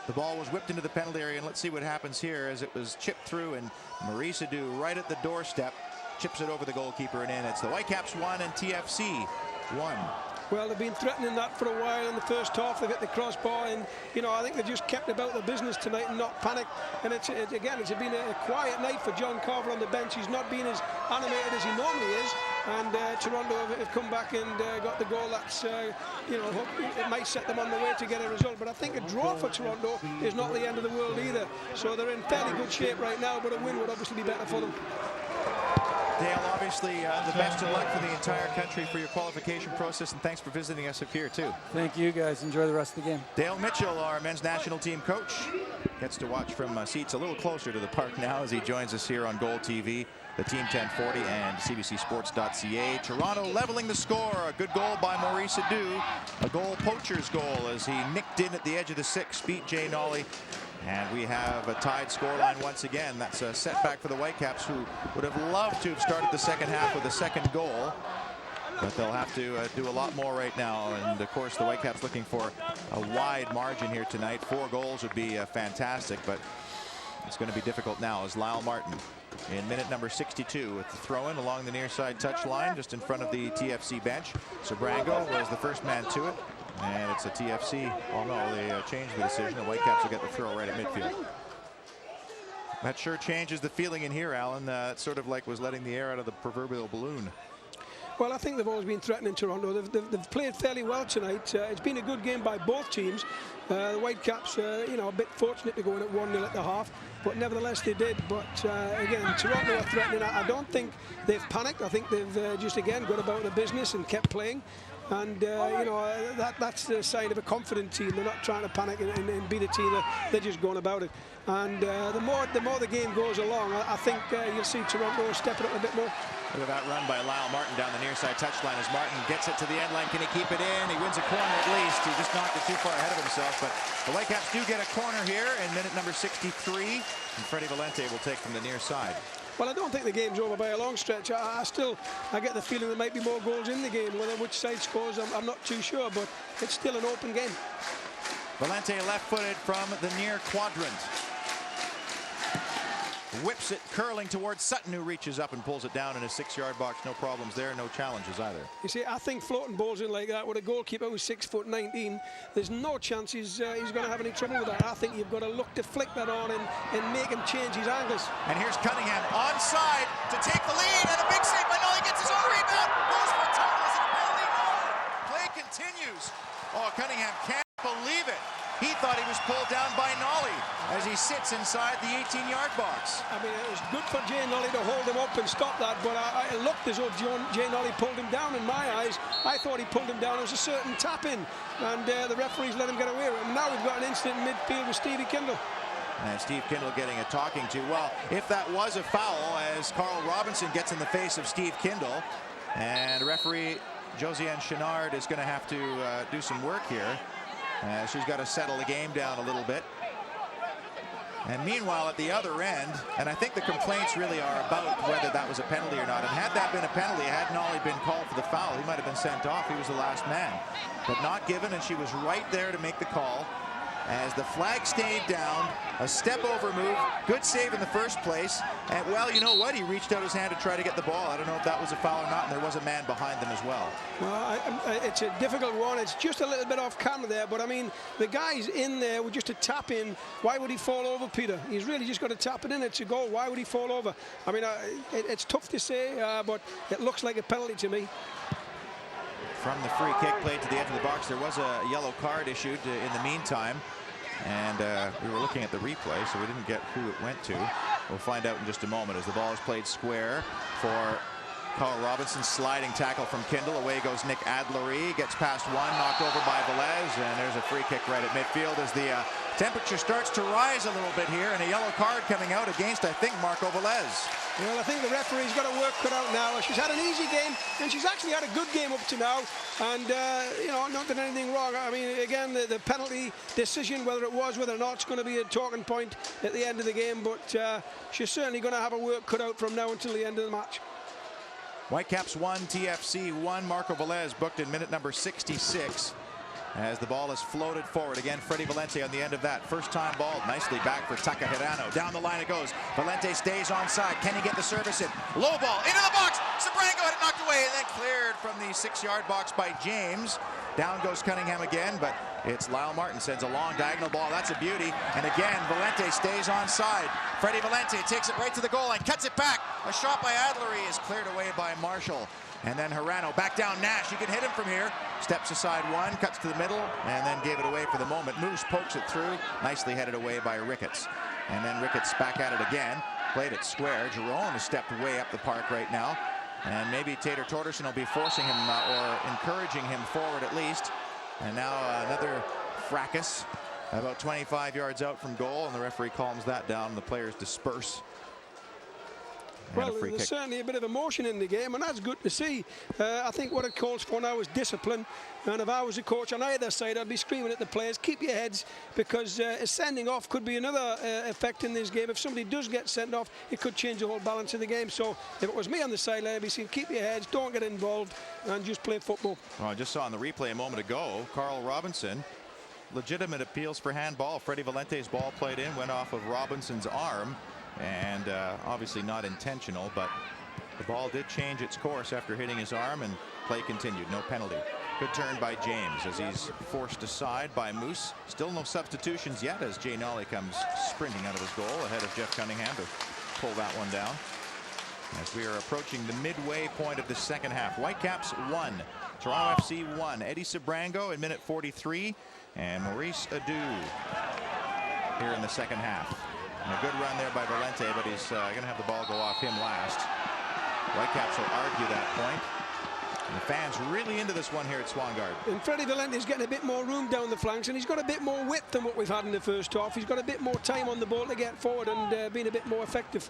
The ball was whipped into the penalty area, and let's see what happens here as it was chipped through, and Maurice Adu right at the doorstep chips it over the goalkeeper and in. It's the Whitecaps 1 and TFC 1. Well, they've been threatening that for a while in the first half. They've hit the crossbar, and I think they just kept about their business tonight and not panicked. And it's been a quiet night for John Carver on the bench. He's not been as animated as he normally is. And Toronto have come back and got the goal. That's it might set them on the way to get a result. But I think a draw for Toronto is not the end of the world either. So they're in fairly good shape right now. But a win would obviously be better for them. Dale, obviously the best of luck for the entire country for your qualification process, and thanks for visiting us up here too. Thank you, guys. Enjoy the rest of the game. Dale Mitchell, our men's national team coach, gets to watch from seats a little closer to the park now as he joins us here on Goal TV, the Team 1040 and CBCSports.ca. Toronto leveling the score. A good goal by Maurice Adu. A goal poacher's goal as he nicked in at the edge of the six, beat Jay Nolly. And we have a tied scoreline once again. That's a setback for the Whitecaps, who would have loved to have started the second half with a second goal. But they'll have to do a lot more right now. And, of course, the Whitecaps looking for a wide margin here tonight. 4 goals would be fantastic, but it's going to be difficult now as Lyle Martin in minute number 62 with the throw-in along the near side touchline just in front of the TFC bench. Sobrango was the first man to it. And it's a TFC. Oh no, they changed the decision. The Whitecaps will get the throw right at midfield. That sure changes the feeling in here, Alan. It sort of like was letting the air out of the proverbial balloon. Well, I think they've always been threatening Toronto. They've played fairly well tonight. It's been a good game by both teams. The Whitecaps, a bit fortunate to go in at 1-0 at the half, but nevertheless they did. But again, Toronto are threatening. I don't think they've panicked. I think they've just again got about their business and kept playing. And that's the sign of a confident team. They're not trying to panic and beat a team. They're just going about it. And the more the game goes along, I think you'll see Toronto step it up a bit more. Look at that run by Lyle Martin down the near side touchline as Martin gets it to the end line. Can he keep it in? He wins a corner at least. He just knocked it too far ahead of himself. But the Whitecaps do get a corner here in minute number 63. And Freddie Valente will take from the near side. Well, I don't think the game's over by a long stretch. I get the feeling there might be more goals in the game. Whether which side scores, I'm not too sure, but it's still an open game. Valente left-footed from the near quadrant. Whips it curling towards Sutton, who reaches up and pulls it down in a 6-yard box. No problems there, no challenges either. You see, I think floating balls in like that with a goalkeeper who's 6'19", there's no chance he's going to have any trouble with that. I think you've got to look to flick that on and make him change his angles. And here's Cunningham onside to take the lead, and a big save by Nolly. Gets his own rebound. Goes for a tackle. Is it a penalty? No. Play continues. Oh, Cunningham can't believe it. He thought he was pulled down by Nolly as he sits inside the 18-yard box. I mean, it was good for Jay Nolly to hold him up and stop that, but it looked as though Jay Nolly pulled him down in my eyes. I thought he pulled him down. It was a certain tap-in, and the referees let him get away with it. And now we've got an incident in midfield with Stevie Kindle. And Steve Kindle getting a talking to. Well, if that was a foul, as Carl Robinson gets in the face of Steve Kindle, and referee Josiane Chenard is going to have to do some work here. She's got to settle the game down a little bit. And meanwhile, at the other end, and I think the complaints really are about whether that was a penalty or not. And had that been a penalty, had Nolly been called for the foul, he might have been sent off. He was the last man. But not given, and she was right there to make the call. As the flag stayed down, a step over move, good save in the first place. And well, you know what? He reached out his hand to try to get the ball. I don't know if that was a foul or not, and there was a man behind them as well. Well, it's a difficult one. It's just a little bit off camera there, but I mean, the guy's in there with just a tap in. Why would he fall over, Peter? He's really just got to tap it in. It's a goal. Why would he fall over? I mean, it's tough to say, but it looks like a penalty to me. From the free kick played to the edge of the box, there was a yellow card issued in the meantime. And we were looking at the replay, so we didn't get who it went to. We'll find out in just a moment as the ball is played square for Carl Robinson. Sliding tackle from Kindle. Away goes Nick Adlery. Gets past one, knocked over by Velez. And there's a free kick right at midfield as the temperature starts to rise a little bit here. And a yellow card coming out against, I think, Marco Velez. Well, I think the referee's got her work cut out now. She's had an easy game, and she's actually had a good game up to now. And, you know, not done anything wrong. I mean, again, the penalty decision, whether or not it's going to be a talking point at the end of the game. But she's certainly going to have her work cut out from now until the end of the match. Whitecaps 1, TFC 1. Marco Velez booked in minute number 66. As the ball is floated forward. Again, Freddie Valente on the end of that. First time ball. Nicely back for Takahirano. Down the line it goes. Valente stays onside. Can he get the service in? Low ball into the box. Sabrango had it knocked away and then cleared from the 6-yard box by James. Down goes Cunningham again, but it's Lyle Martin sends a long diagonal ball. That's a beauty. And again, Valente stays onside. Freddie Valente takes it right to the goal line. Cuts it back. A shot by Adlery is cleared away by Marshall. And then Hirano back down Nash. You can hit him from here. Steps aside one, cuts to the middle, and then gave it away for the moment. Moose pokes it through. Nicely headed away by Ricketts. And then Ricketts back at it again. Played it square. Jerome has stepped way up the park right now. And maybe Tater Torderson will be forcing him or encouraging him forward at least. And now another fracas about 25 yards out from goal. And the referee calms that down. And the players disperse. Well, there's certainly a bit of emotion in the game, and that's good to see. I think what it calls for now is discipline. And if I was a coach on either side, I'd be screaming at the players, keep your heads, because sending off could be another effect in this game. If somebody does get sent off, it could change the whole balance of the game. So if it was me on the sideline, I'd be saying, keep your heads, don't get involved, and just play football. Well, I just saw in the replay a moment ago, Carl Robinson, legitimate appeals for handball. Freddie Valente's ball played in, went off of Robinson's arm. And obviously not intentional, but the ball did change its course after hitting his arm, and play continued. No penalty. Good turn by James as he's forced aside by Moose. Still no substitutions yet as Jay Nolly comes sprinting out of his goal ahead of Jeff Cunningham to pull that one down. As we are approaching the midway point of the second half. Whitecaps 1, Toronto FC 1. Eddie Sabrango in minute 43 and Maurice Adu here in the second half. And a good run there by Valente, but he's going to have the ball go off him last. Whitecaps will argue that point. And the fans really into this one here at Swangard. And Freddie Valente's getting a bit more room down the flanks, and he's got a bit more width than what we've had in the first half. He's got a bit more time on the ball to get forward and being a bit more effective.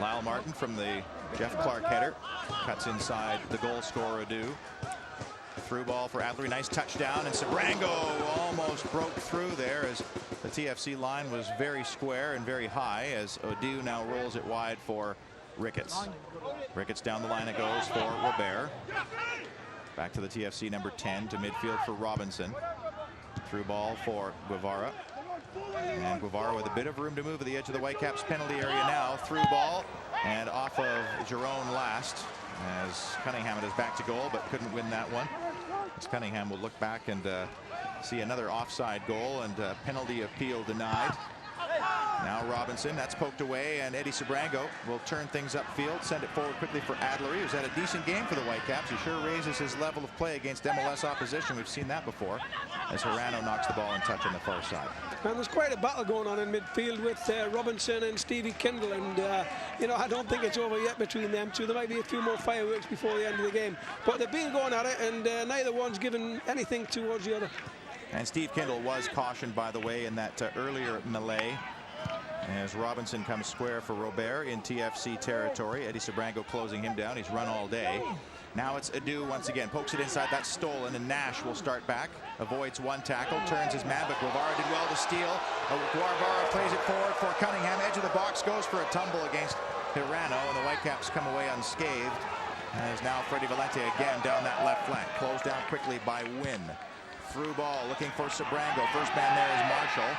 Lyle Martin from the Jeff Clark header. Cuts inside the goal scorer, Adu. Through ball for Adlery. Nice touchdown, and Sabrango almost broke through there as the TFC line was very square and very high as Adu now rolls it wide for Ricketts. Ricketts down the line it goes for Robert. Back to the TFC number 10 to midfield for Robinson. Through ball for Guevara. And Guevara with a bit of room to move at the edge of the Whitecaps penalty area now. Through ball and off of Jerome last as Cunningham is back to goal but couldn't win that one. As Cunningham will look back and see another offside goal and penalty appeal denied. Now Robinson, that's poked away, and Eddie Sabrango will turn things upfield, send it forward quickly for Adlery, who's had a decent game for the Whitecaps. He sure raises his level of play against MLS opposition. We've seen that before as Hirano knocks the ball in touch on the far side. And there's quite a battle going on in midfield with Robinson and Stevie Kindle, and you know, I don't think it's over yet between them two. There might be a few more fireworks before the end of the game, but they've been going at it, and neither one's given anything towards the other. And Steve Kindle was cautioned, by the way, in that earlier melee as Robinson comes square for Robert in TFC territory. Eddie Sabrango closing him down. He's run all day. Now it's Adu once again. Pokes it inside. That's stolen, and Nash will start back. Avoids one tackle. Turns his man, but Guevara did well to steal. Guevara plays it forward for Cunningham. Edge of the box, goes for a tumble against Hirano, and the Whitecaps come away unscathed. As now Freddie Valente again down that left flank. Closed down quickly by Wynn. Through ball, looking for Sabrango. First man there is Marshall.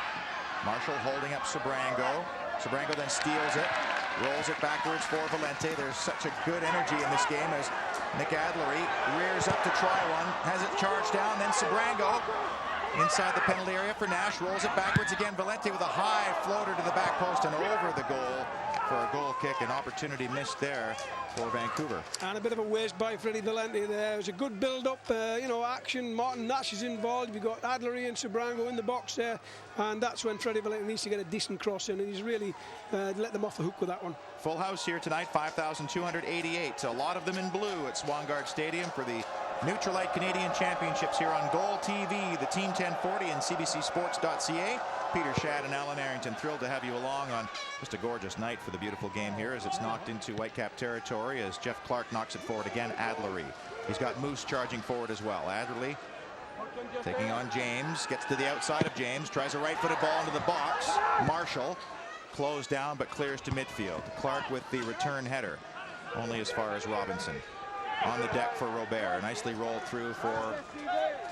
Marshall holding up Sabrango. Sabrango then steals it. Rolls it backwards for Valente. There's such a good energy in this game as Nick Adlery rears up to try one. Has it charged down. Then Sabrango inside the penalty area for Nash. Rolls it backwards again. Valente with a high floater to the back post and over the goal for a goal kick. An opportunity missed there for Vancouver. And a bit of a waste by Freddie Valente there. It was a good build-up, action. Martin Nash is involved. You've got Adlery and Sabrango in the box there. And that's when Freddie Valente needs to get a decent cross in. And he's really let them off the hook with that one. Full house here tonight, 5,288. A lot of them in blue at Swangard Stadium for the Neutralite Canadian Championships here on Goal TV, the Team 1040 and CBCSports.ca. Peter Shadd and Alan Arrington, thrilled to have you along on just a gorgeous night for the beautiful game here as it's knocked into Whitecap territory as Jeff Clark knocks it forward again. Adlery. He's got Moose charging forward as well. Adlery taking on James, gets to the outside of James, tries a right-footed ball into the box. Marshall closed down but clears to midfield. Clark with the return header, only as far as Robinson. On the deck for Robert, nicely rolled through for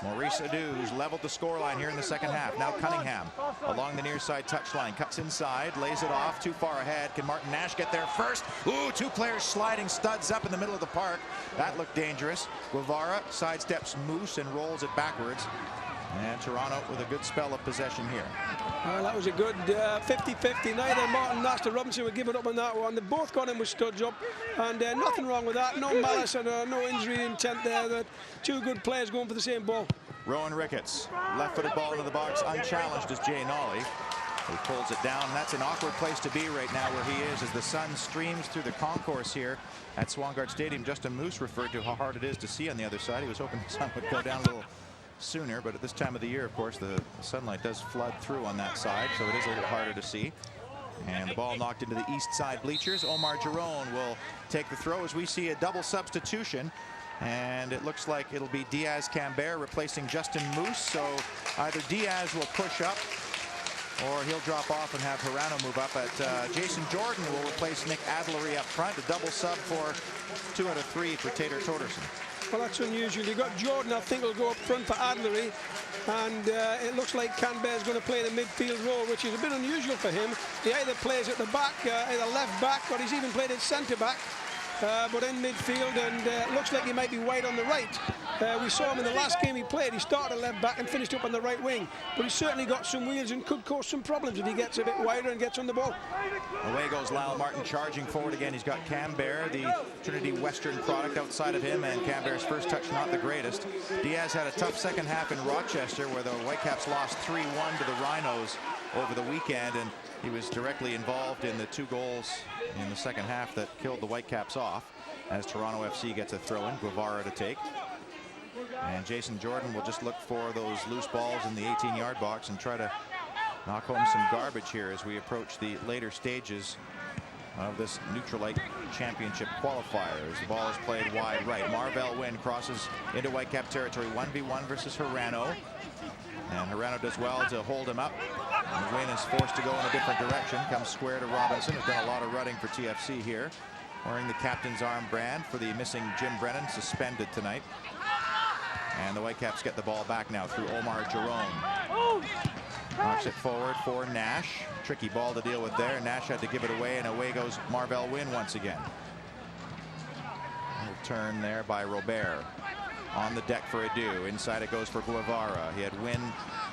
Maurice Adu, who's leveled the scoreline here in the second half. Now Cunningham along the near side touchline, cuts inside, lays it off, too far ahead. Can Martin Nash get there first? Ooh, two players sliding studs up in the middle of the park. That looked dangerous. Guevara sidesteps Moose and rolls it backwards. And Toronto with a good spell of possession here. Well, that was a good 50-50. Neither Martin Nash or Robinson were giving up on that one. They both got him with studs up, and nothing wrong with that. No malice and no injury intent there. The two good players going for the same ball. Rowan Ricketts, left-footed ball into the box, unchallenged as Jay Nolly. He pulls it down. That's an awkward place to be right now where he is as the sun streams through the concourse here at Swangard Stadium. Justin Moose referred to how hard it is to see on the other side. He was hoping the sun would go down a little sooner, but at this time of the year, of course, the sunlight does flood through on that side, so it is a little harder to see. And the ball knocked into the east side bleachers. Omar Giron will take the throw as we see a double substitution, and it looks like it'll be Diaz-Cambert replacing Justin Moose. So either Diaz will push up or he'll drop off and have Hirano move up. But Jason Jordan will replace Nick Adlery up front. A double sub for 2 out of 3 for Tater Torderson. Well, that's unusual. You've got Jordan, I think, will go up front for Adlery. And it looks like Canberra is going to play the midfield role, which is a bit unusual for him. He either plays at the back, either left back, or he's even played at centre back. But in midfield, and it looks like he might be wide on the right. We saw him in the last game he played. He started left back and finished up on the right wing. But he's certainly got some wheels and could cause some problems if he gets a bit wider and gets on the ball. Away goes Lyle Martin charging forward again. He's got Canberra, the Trinity Western product, outside of him, and Canberra's first touch not the greatest. Diaz had a tough second half in Rochester where the Whitecaps lost 3-1 to the Rhinos over the weekend, and he was directly involved in the 2 goals in the second half that killed the Whitecaps off as Toronto FC gets a throw in. Guevara to take. And Jason Jordan will just look for those loose balls in the 18-yard box and try to knock home some garbage here as we approach the later stages of this Neutralite Championship qualifier. As the ball is played wide right. Marvell Wynn crosses into Whitecap territory. 1v1 versus Hirano. And Hirano does well to hold him up. And Wynn is forced to go in a different direction. Comes square to Robinson, who's done a lot of running for TFC here. Wearing the captain's armband for the missing Jim Brennan, suspended tonight. And the Whitecaps get the ball back now through Omar Giron. Knocks it forward for Nash. Tricky ball to deal with there. Nash had to give it away, and away goes Marvell Wynn once again. Little turn there by Robert. On the deck for Adu. Inside it goes for Guevara. He had Wynn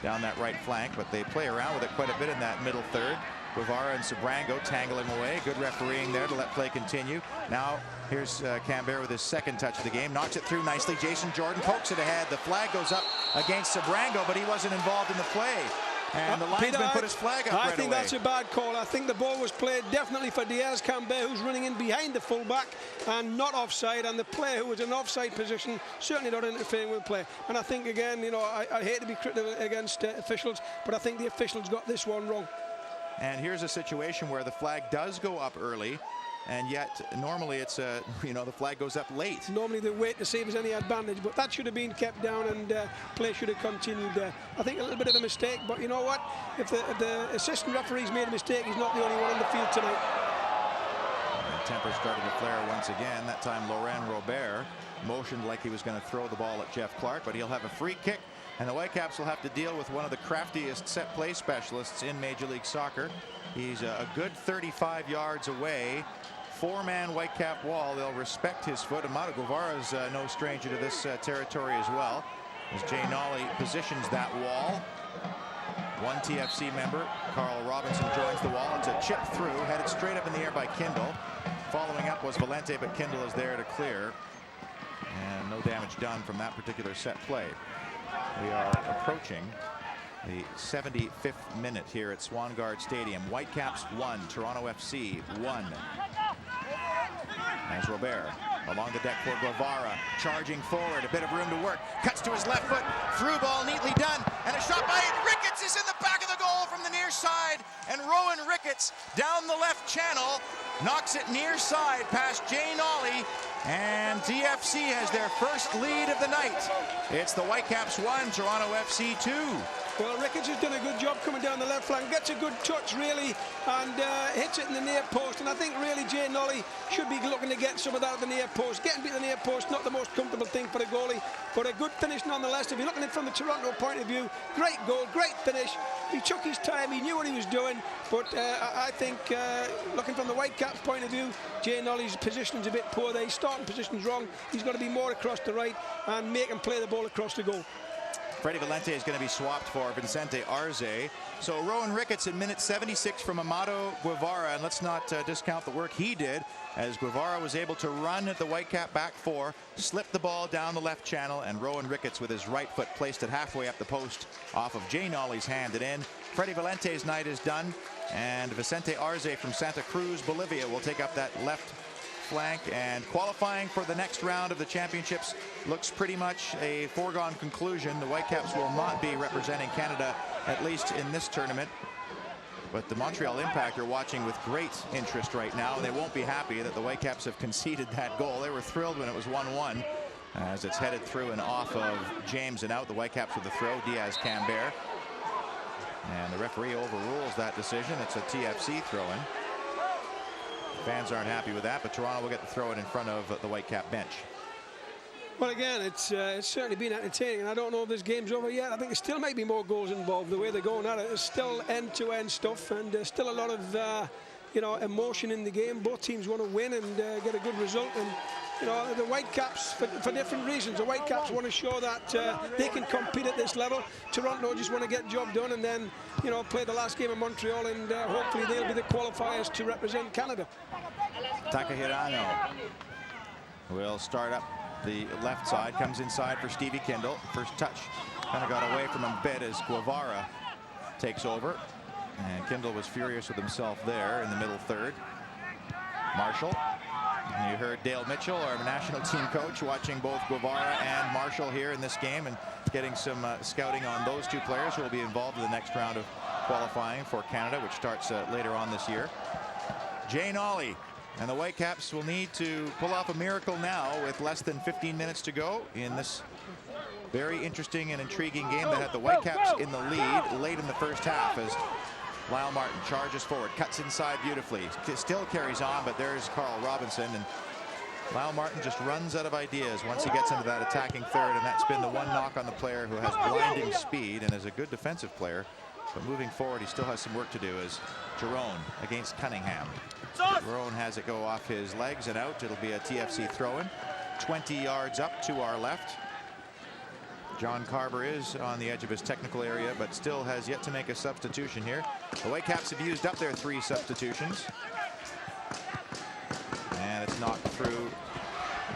down that right flank, but they play around with it quite a bit in that middle third. Guevara and Sabrango tangle him away. Good refereeing there to let play continue. Now here's Canberra with his second touch of the game. Knocks it through nicely. Jason Jordan pokes it ahead. The flag goes up against Sabrango, but he wasn't involved in the play. And the linesman put his flag up right away. I think that's a bad call. I think the ball was played definitely for Diaz-Cambert, who's running in behind the fullback and not offside. And the player who was in offside position certainly not interfering with the play. And I think, again, you know, I hate to be critical against officials, but I think the officials got this one wrong. And here's a situation where the flag does go up early. and yet normally it's you know, the flag goes up late. Normally they wait to see if there's any advantage, but that should have been kept down and play should have continued there. I think a little bit of a mistake, but you know what? If the assistant referee's made a mistake, he's not the only one on the field tonight. And temper started to flare once again. That time Laurent Robert motioned like he was going to throw the ball at Jeff Clark, but he'll have a free kick, and the Whitecaps will have to deal with one of the craftiest set play specialists in Major League Soccer. He's a good 35 yards away. Four-man Whitecap wall. They'll respect his foot. Amado Guevara is no stranger to this territory as well, as Jay Nolly positions that wall. One TFC member, Carl Robinson, joins the wall. It's a chip through, headed straight up in the air by Kindle. Following up was Valente, but Kindle is there to clear. And no damage done from that particular set play. We are approaching the 75th minute here at Swangard Stadium. Whitecaps 1, Toronto FC 1. As Robert along the deck for Guevara, charging forward, a bit of room to work, cuts to his left foot, through ball neatly done, and a shot by Ricketts is in the back of the goal from the near side, and Rowan Ricketts down the left channel knocks it near side past Jay Nolly, and TFC has their first lead of the night. It's the Whitecaps 1, Toronto FC 2. Well, Ricketts has done a good job coming down the left flank, gets a good touch really, and hits it in the near post, and I think really Jay Nolly should be looking to get some of that at the near post. Getting to the near post, not the most comfortable thing for a goalie, but a good finish nonetheless. If you're looking at it from the Toronto point of view, great goal, great finish. He took his time, he knew what he was doing, but I think looking from the Whitecaps point of view, Jay Nolly's positioning's a bit poor there. His starting position's wrong. He's got to be more across the right and make him play the ball across the goal. Freddie Valente is going to be swapped for Vicente Arze. So Rowan Ricketts in minute 76 from Amado Guevara, and let's not discount the work he did, as Guevara was able to run at the Whitecap back four, slip the ball down the left channel, and Rowan Ricketts with his right foot placed it halfway up the post off of Jay Nolly's hand and in. Freddie Valente's night is done, and Vicente Arze from Santa Cruz, Bolivia will take up that left flank, and qualifying for the next round of the championships looks pretty much a foregone conclusion. The Whitecaps will not be representing Canada, at least in this tournament, but the Montreal Impact are watching with great interest right now, and they won't be happy that the Whitecaps have conceded that goal. They were thrilled when it was 1-1 as it's headed through and off of James and out. The Whitecaps with the throw, Diaz-Cambert, and the referee overrules that decision. It's a TFC throw-in. Fans aren't happy with that, but Toronto will get the throw-in in front of the Whitecap bench. Well, again, it's certainly been entertaining, and I don't know if this game's over yet. I think there still might be more goals involved. The way they're going at it is still end-to-end stuff, and still a lot of you know, emotion in the game. Both teams want to win and get a good result, and you know, the Whitecaps, for different reasons, the Whitecaps want to show that they can compete at this level. Toronto just want to get the job done and then, you know, play the last game in Montreal, and hopefully they'll be the qualifiers to represent Canada. Takahirano will start up the left side, comes inside for Stevie Kindle. First touch kind of got away from him a bit as Guevara takes over, and Kindle was furious with himself there in the middle third. Marshall. And you heard Dale Mitchell, our national team coach, watching both Guevara and Marshall here in this game and getting some scouting on those two players who will be involved in the next round of qualifying for Canada, which starts later on this year. Jay Nolly and the Whitecaps will need to pull off a miracle now with less than 15 minutes to go in this very interesting and intriguing game that had the Whitecaps in the lead late in the first half, as Lyle Martin charges forward, cuts inside beautifully, still carries on, but there's Carl Robinson, and Lyle Martin just runs out of ideas once he gets into that attacking third, and that's been the one knock on the player who has blinding speed and is a good defensive player, but moving forward he still has some work to do, as Jerome against Cunningham. Jerome has it go off his legs and out. It'll be a TFC throw-in, 20 yards up to our left. John Carver is on the edge of his technical area, but still has yet to make a substitution here. The Whitecaps have used up their 3 substitutions. And it's knocked through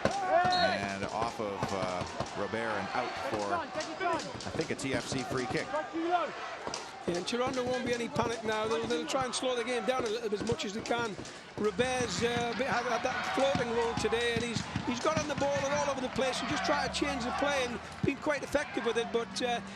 and off of Robert and out for, I think, a TFC free kick. Yeah, and Toronto won't be any panic now. They'll try and slow the game down a little bit as much as they can. Robert's had that floating role today, and he's got on the ball and all over the place and just try to change the play and been quite effective with it. But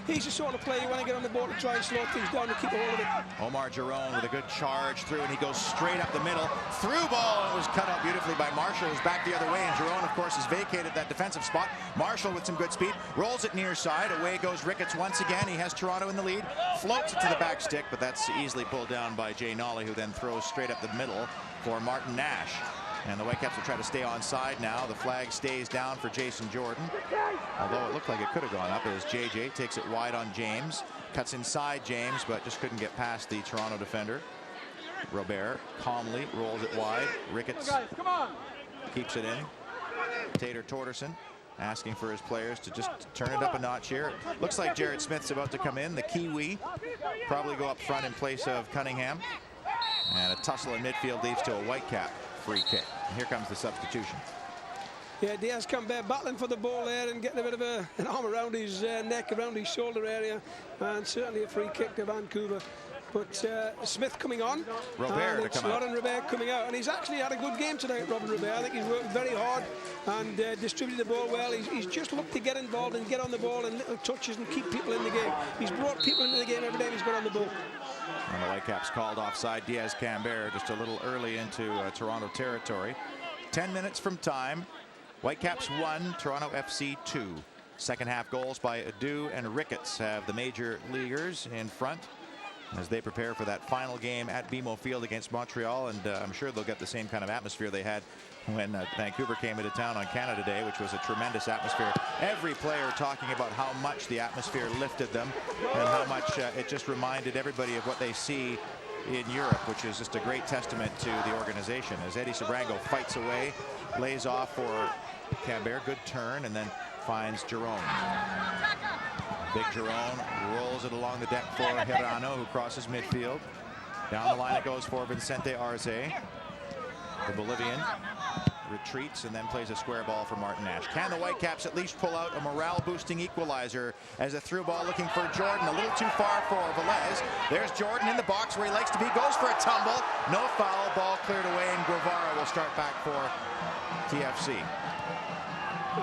he's the sort of player you want to get on the ball to try and slow things down and keep a hold of it. Omar Jerome with a good charge through, and he goes straight up the middle. Through ball, and was cut out beautifully by Marshall, who's back the other way, and Jerome, of course, has vacated that defensive spot. Marshall with some good speed, rolls it near side. Away goes Ricketts once again. He has Toronto in the lead. Floats it to the back stick, but that's easily pulled down by Jay Nolly, who then throws straight up the middle for Martin Nash. And the Whitecaps will try to stay onside now. The flag stays down for Jason Jordan, although it looked like it could have gone up as JJ takes it wide on James. Cuts inside James, but just couldn't get past the Toronto defender. Robert calmly rolls it wide. Ricketts keeps it in. Tater Torderson asking for his players to just turn it up a notch here. Looks like Jared Smith's about to come in. The Kiwi probably go up front in place of Cunningham. And a tussle in midfield leads to a Whitecap free kick. And here comes the substitution. Yeah, Diaz-Cambert battling for the ball there and getting a bit of an arm around his neck, around his shoulder area. And certainly a free kick to Vancouver. But Smith coming on, Robert and to it's come out. Laurent Robert coming out, and he's actually had a good game tonight, Robin Robert. I think he's worked very hard and distributed the ball well. He's just looked to get involved and get on the ball and little touches and keep people in the game. He's brought people into the game every time he's got on the ball. And the Whitecaps called offside. Diaz-Cambert just a little early into Toronto territory. 10 minutes from time. Whitecaps 1, Toronto FC 2. Second half goals by Adu and Ricketts have the major leaguers in front as they prepare for that final game at BMO Field against Montreal. And I'm sure they'll get the same kind of atmosphere they had when Vancouver came into town on Canada Day, which was a tremendous atmosphere. Every player talking about how much the atmosphere lifted them and how much it just reminded everybody of what they see in Europe, which is just a great testament to the organization. As Eddie Sabrango fights away, lays off for Cambert, good turn, and then finds Jerome. Big Jerome rolls it along the deck for Hirano, who crosses midfield. Down the line it goes for Vicente Arce. The Bolivian retreats and then plays a square ball for Martin Nash. Can the Whitecaps at least pull out a morale-boosting equalizer as a through ball looking for Jordan? A little too far for Velez. There's Jordan in the box where he likes to be. Goes for a tumble. No foul. Ball cleared away, and Guevara will start back for TFC.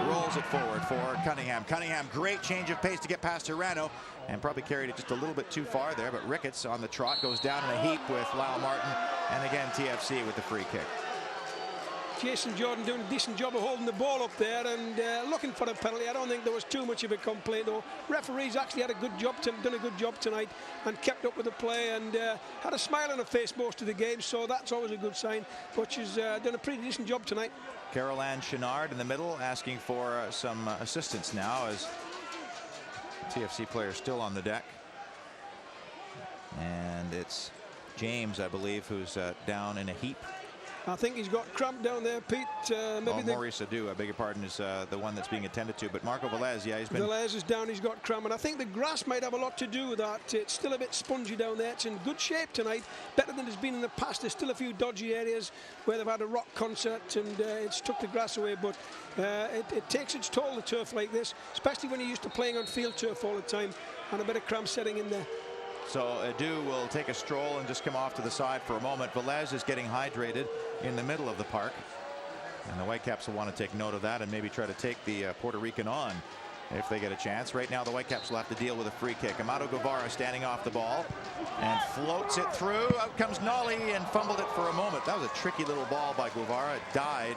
Rolls it forward for Cunningham. Cunningham, great change of pace to get past Hirano and probably carried it just a little bit too far there, but Ricketts on the trot goes down in a heap with Lyle Martin, and again TFC with the free kick. Jason Jordan doing a decent job of holding the ball up there and looking for a penalty. I don't think there was too much of a complaint, though. Referees actually had a good job, done a good job tonight and kept up with the play and had a smile on her face most of the game, so that's always a good sign. But she's done a pretty decent job tonight. Carol Ann Chenard in the middle asking for some assistance now as TFC players still on the deck. And it's James, I believe, who's down in a heap. I think he's got cramp down there, Pete. Maurice Adu, I beg your pardon, is the one that's being attended to. But Marco Velez, yeah, he's been... Velez is down, he's got cramp. And I think the grass might have a lot to do with that. It's still a bit spongy down there. It's in good shape tonight, better than it's been in the past. There's still a few dodgy areas where they've had a rock concert and it's took the grass away. But it takes its toll, the turf like this, especially when you're used to playing on field turf all the time. And a bit of cramp setting in there. So Adu will take a stroll and just come off to the side for a moment. Velez is getting hydrated in the middle of the park. And the Whitecaps will want to take note of that and maybe try to take the Puerto Rican on if they get a chance. Right now the Whitecaps will have to deal with a free kick. Amado Guevara standing off the ball and floats it through. Out comes Nolly and fumbled it for a moment. That was a tricky little ball by Guevara. It died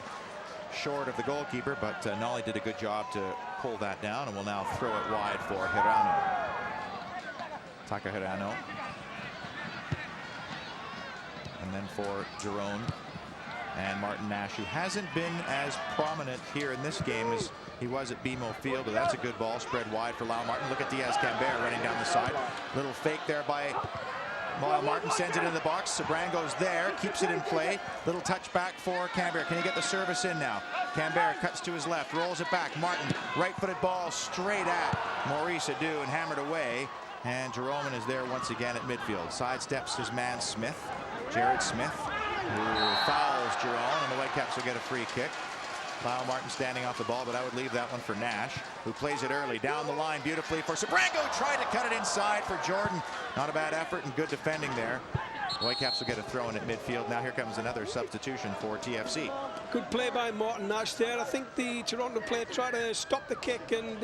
short of the goalkeeper, but Nolly did a good job to pull that down and will now throw it wide for Hirano. Taka Hirano. And then for Jerome and Martin Nash, who hasn't been as prominent here in this game as he was at BMO Field, but that's a good ball spread wide for Lyle Martin. Look at Diaz-Cambert running down the side. Little fake there by Lyle Martin, sends it in the box. Sabrango's there, keeps it in play. Little touch back for Cambert. Can he get the service in now? Cambert cuts to his left, rolls it back. Martin, right-footed ball straight at Maurice Adu and hammered away. And Jerome is there once again at midfield. Sidesteps his man Smith, Jared Smith, who fouls Jerome, and the Whitecaps will get a free kick. Lyle Martin standing off the ball, but I would leave that one for Nash, who plays it early down the line beautifully for Sabrango. Tried to cut it inside for Jordan. Not a bad effort and good defending there. Whitecaps will get a throw in at midfield. Now here comes another substitution for TFC. Good play by Martin Nash there. I think the Toronto player tried to stop the kick and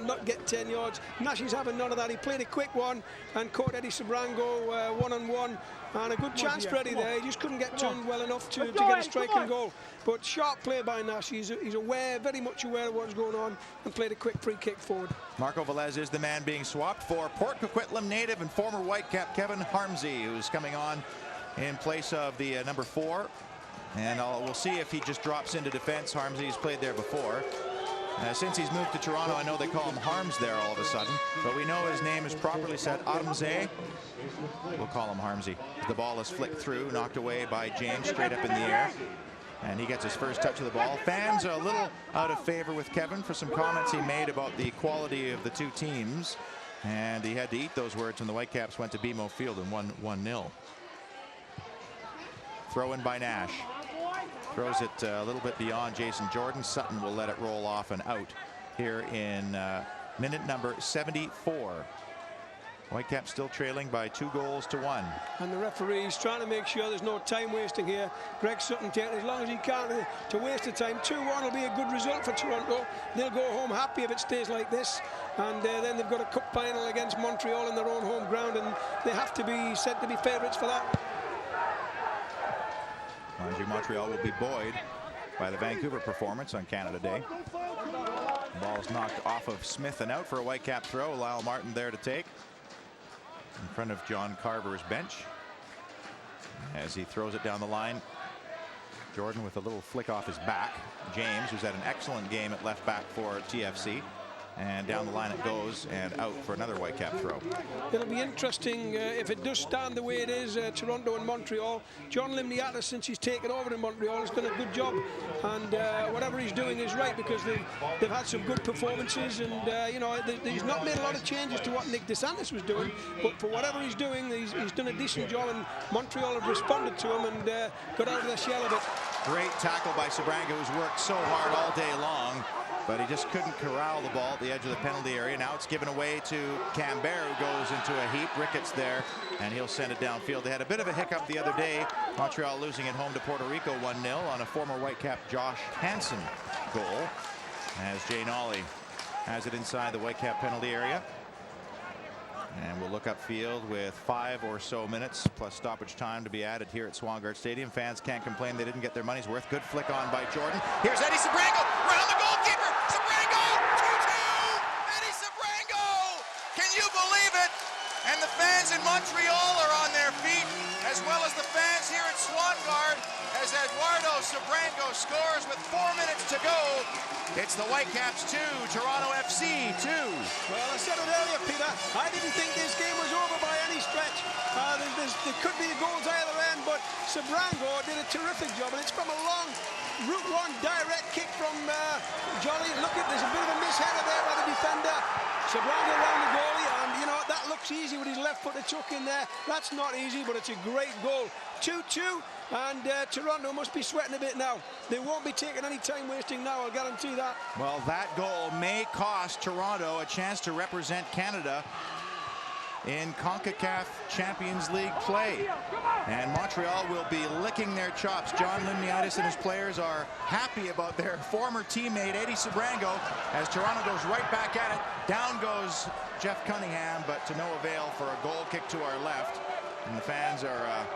not get 10 yards. Nash is having none of that. He played a quick one and caught Eddie Sabrango one-on-one. And a good chance for Eddie there. He just couldn't get to him well enough to get a striking goal. But sharp play by Nash. He's aware, very much aware of what's going on, and played a quick free kick forward. Marco Velez is the man being swapped for Port Coquitlam native and former Whitecap Kevin Harmsey, who's coming on in place of the number 4. And we'll see if he just drops into defense. Harmsey's played there before. Since he's moved to Toronto, I know they call him Harms there all of a sudden, but we know his name is properly said Armze. We'll call him Harmsey. The ball is flicked through, knocked away by James straight up in the air, and he gets his first touch of the ball. Fans are a little out of favor with Kevin for some comments he made about the quality of the two teams, and he had to eat those words when the Whitecaps went to BMO Field and won 1-0. Throw in by Nash. Throws it a little bit beyond Jason Jordan. Sutton will let it roll off and out here in minute number 74. Whitecaps still trailing by 2-1. And the referee's trying to make sure there's no time wasting here. Greg Sutton taking as long as he can to waste the time. 2-1 will be a good result for Toronto. They'll go home happy if it stays like this. And then they've got a cup final against Montreal in their own home ground, and they have to be said to be favourites for that. Mind you, Montreal will be buoyed by the Vancouver performance on Canada Day. The ball is knocked off of Smith and out for a Whitecap throw. Lyle Martin there to take in front of John Carver's bench as he throws it down the line. Jordan with a little flick off his back. James, who's had an excellent game at left back for TFC. And down the line it goes and out for another Whitecap throw. It'll be interesting if it does stand the way it is, Toronto and Montreal. John Limniatis, since he's taken over in Montreal, has done a good job, and whatever he's doing is right, because they've had some good performances, and he's not made a lot of changes to what Nick DeSantis was doing, but for whatever he's doing, he's done a decent job, and Montreal have responded to him and got out of their shell a bit. Great tackle by Sabrango, who's worked so hard all day long, but he just couldn't corral the ball at the edge of the penalty area. Now it's given away to Cambert, who goes into a heap. Ricketts there, and he'll send it downfield. They had a bit of a hiccup the other day. Montreal losing at home to Puerto Rico 1-0 on a former Whitecap Josh Hansen goal, as Jay Nolly has it inside the Whitecap penalty area. And we'll look upfield with 5 or so minutes plus stoppage time to be added here at Swangard Stadium. Fans can't complain they didn't get their money's worth. Good flick on by Jordan. Here's Eddie Sabrango round the goalkeeper. Sabrango 2-2. Eddie Sabrango. Can you believe it? And the fans in Montreal are on their feet, as well as the fans here at Swangard, as Eduardo Sabrango scores with 4 minutes to go. It's the Whitecaps 2, Toronto FC 2. Well, I said it earlier, Peter. I didn't think this game was over by any stretch. There could be goals either end, but Sabrango did a terrific job, and it's from a long Route 1 direct kick from Jolly. Look at, there's a bit of a misheader there by the defender. Sabrango around the goalie, and that looks easy with his left foot to chuck in there. That's not easy, but it's a great goal. 2-2, and Toronto must be sweating a bit now. They won't be taking any time wasting now, I'll guarantee that. Well, that goal may cost Toronto a chance to represent Canada in CONCACAF Champions League play. And Montreal will be licking their chops. John Limniatis and his players are happy about their former teammate Eddie Sabrango, as Toronto goes right back at it. Down goes Jeff Cunningham, but to no avail for a goal kick to our left. And the fans are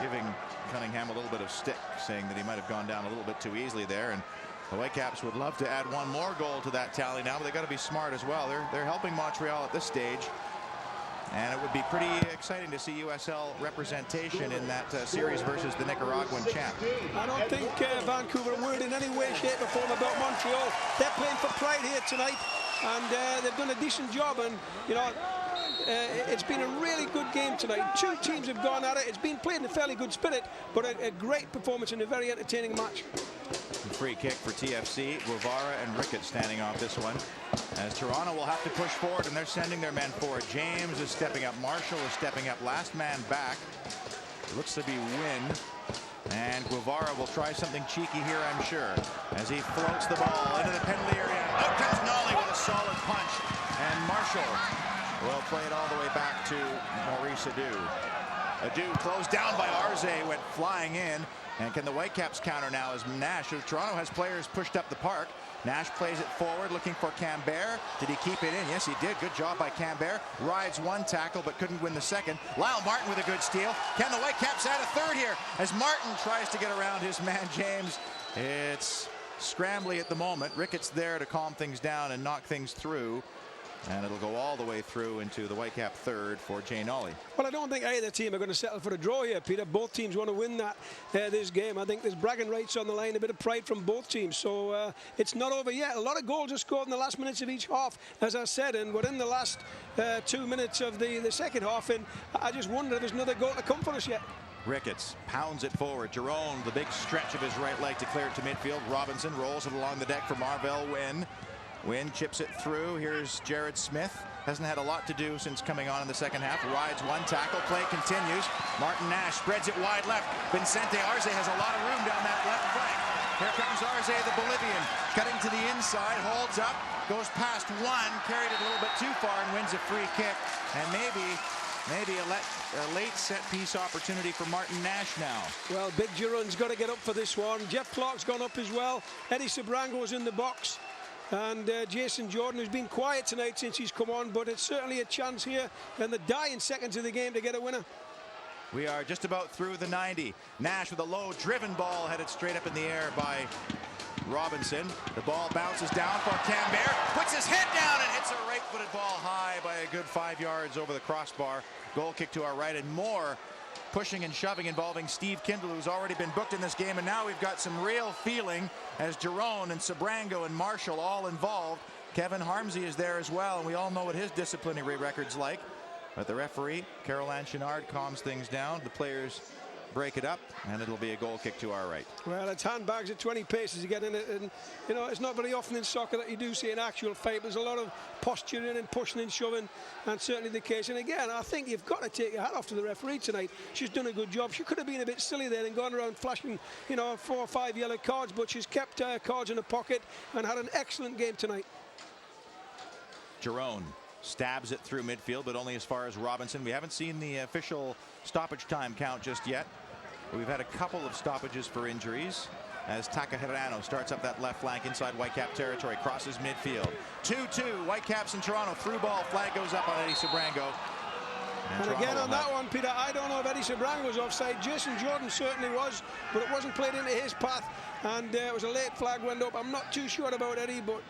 giving Cunningham a little bit of stick, saying that he might have gone down a little bit too easily there. And the Whitecaps would love to add one more goal to that tally now, but they got to be smart as well. They're helping Montreal at this stage. And it would be pretty exciting to see USL representation in that series versus the Nicaraguan champ. I don't think Vancouver are worried in any way, shape or form about Montreal. They're playing for pride here tonight, and they've done a decent job. And, it's been a really good game tonight. Two teams have gone at it. It's been played in a fairly good spirit, but a great performance in a very entertaining match. Free kick for TFC. Guevara and Ricketts standing off this one, as Toronto will have to push forward, and they're sending their men forward. James is stepping up. Marshall is stepping up. Last man back. It looks to be Wynn. And Guevara will try something cheeky here, I'm sure, as he floats the ball into the penalty area. Out comes Nolly with a solid punch. And Marshall will play it all the way back to Maurice Adu. Adu closed down by Arze, went flying in. And can the Whitecaps counter now as Nash, Toronto has players pushed up the park. Nash plays it forward, looking for Cambert. Did he keep it in? Yes, he did. Good job by Cambert. Rides one tackle, but couldn't win the second. Lyle Martin with a good steal. Can the Whitecaps add a third here? As Martin tries to get around his man, James. It's scrambly at the moment. Ricketts there to calm things down and knock things through. And it'll go all the way through into the Whitecap third for Jay Nolly. Well, I don't think either team are going to settle for a draw here, Peter. Both teams want to win this game. I think there's bragging rights on the line, a bit of pride from both teams. So it's not over yet. A lot of goals are scored in the last minutes of each half, as I said, and we're in the last 2 minutes of the second half, and I just wonder if there's another goal to come for us yet. Ricketts pounds it forward. Jerome, the big stretch of his right leg to clear it to midfield. Robinson rolls it along the deck for Marvell Wynn. Wynn chips it through. Here's Jared Smith. Hasn't had a lot to do since coming on in the second half. Rides one tackle. Play continues. Martin Nash spreads it wide left. Vincente Arze has a lot of room down that left flank. Here comes Arze, the Bolivian, cutting to the inside, holds up, goes past one, carried it a little bit too far and wins a free kick. And maybe a late set-piece opportunity for Martin Nash now. Well, Big Giron's got to get up for this one. Jeff Clark's gone up as well. Eddie Sabrango's in the box. And Jason Jordan, who's been quiet tonight since he's come on, but it's certainly a chance here in the dying seconds of the game to get a winner. We are just about through the 90. Nash with a low driven ball headed straight up in the air by Robinson. The ball bounces down for Cambert, puts his head down and hits a right-footed ball high by a good 5 yards over the crossbar. Goal kick to our right, and more pushing and shoving involving Steve Kindle, who's already been booked in this game, and now we've got some real feeling as Jerome and Sabrango and Marshall all involved. Kevin Harmsey is there as well, and we all know what his disciplinary record's like. But the referee, Caroline Chenard, calms things down. The players break it up, and it'll be a goal kick to our right. Well, it's handbags at 20 paces to get in it, and you know, it's not very often in soccer that you do see an actual fight. There's a lot of posturing and pushing and shoving, and certainly the case. And again, I think you've got to take your hat off to the referee tonight. She's done a good job. She could have been a bit silly there and gone around flashing, you know, 4 or 5 yellow cards, but she's kept her cards in her pocket and had an excellent game tonight. Jerome stabs it through midfield, but only as far as Robinson. We haven't seen the official stoppage time count just yet. We've had a couple of stoppages for injuries as Takahirano starts up that left flank inside Whitecap territory, crosses midfield. 2-2, Whitecaps in Toronto. Through ball, flag goes up on Eddie Sabrango. And again on that one, Peter, I don't know if Eddie Sabrango was offside. Jason Jordan certainly was, but it wasn't played into his path, and it was a late flag went up. I'm not too sure about Eddie, but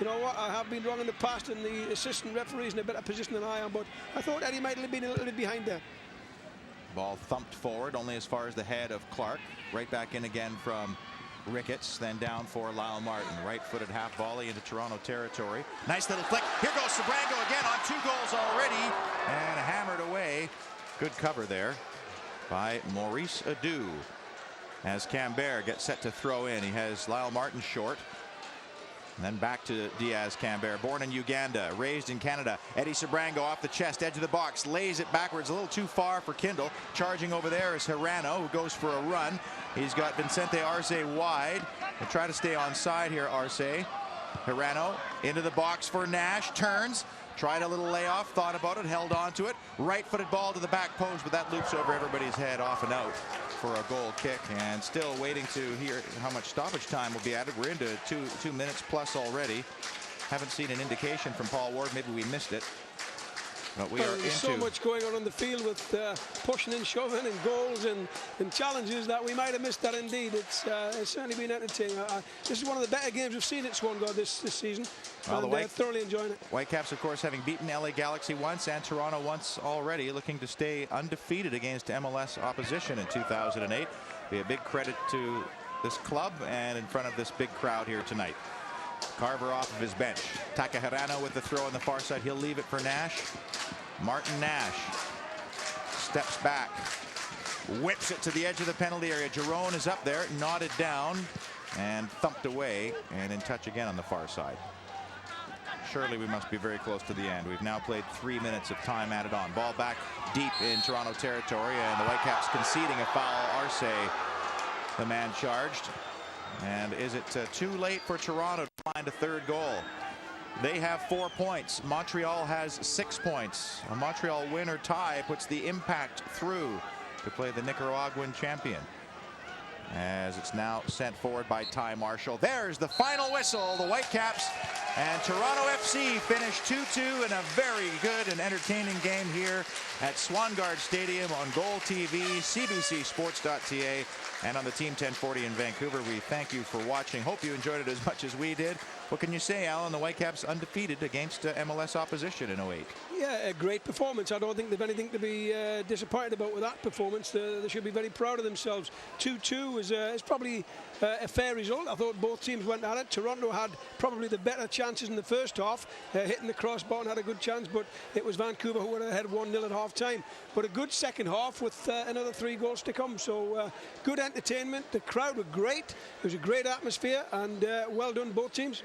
you know what, I have been wrong in the past, and the assistant referee's in a better position than I am, but I thought Eddie might have been a little bit behind there. Ball thumped forward only as far as the head of Clark. Right back in again from Ricketts, then down for Lyle Martin. Right-footed half volley into Toronto territory. Nice little flick. Here goes Sabrango again on 2 goals already, and hammered away. Good cover there by Maurice Adu. As Cambert gets set to throw in, he has Lyle Martin short. And then back to Diaz Cambert, born in Uganda, raised in Canada. Eddie Sabrango off the chest, edge of the box, lays it backwards, a little too far for Kindle. Charging over there is Hirano, who goes for a run. He's got Vincente Arce wide. They try to stay on side here, Arce. Hirano into the box for Nash, turns, tried a little layoff, thought about it, held on to it. Right-footed ball to the back post, but that loops over everybody's head, off and out for a goal kick, and still waiting to hear how much stoppage time will be added. We're into two minutes plus already. Haven't seen an indication from Paul Ward. Maybe we missed it. But we are into so much going on the field with pushing and shoving and goals and challenges that we might have missed that indeed. It's certainly been entertaining. This is one of the better games we've seen at Swan God this season. Well, and thoroughly enjoying it. Whitecaps, of course, having beaten LA Galaxy once and Toronto once already, looking to stay undefeated against MLS opposition in 2008. Be a big credit to this club and in front of this big crowd here tonight. Carver off of his bench. Takahirano with the throw on the far side. He'll leave it for Nash. Martin Nash steps back, whips it to the edge of the penalty area. Jerome is up there, nodded down, and thumped away, and in touch again on the far side. Surely we must be very close to the end. We've now played 3 minutes of time added on. Ball back deep in Toronto territory, and the Whitecaps conceding a foul. Arce the man charged. And is it too late for Toronto to find a third goal? They have 4 points. Montreal has 6 points. A Montreal win or tie puts the Impact through to play the Nicaraguan champion. As it's now sent forward by Ty Marshall. There's the final whistle. The Whitecaps and Toronto FC finish 2-2 in a very good and entertaining game here at Swangard Stadium on Goal TV, CBCSports.ca, and on the Team 1040 in Vancouver. We thank you for watching. Hope you enjoyed it as much as we did. What can you say, Alan? The Whitecaps undefeated against MLS opposition in 08. Yeah, a great performance. I don't think they've anything to be disappointed about with that performance. They should be very proud of themselves. 2-2 is probably a fair result. I thought both teams went at it. Toronto had probably the better chances in the first half, hitting the crossbar and had a good chance, but it was Vancouver who were ahead 1-0 at half time. But a good second half with another 3 goals to come. So good entertainment. The crowd were great. It was a great atmosphere, and well done both teams.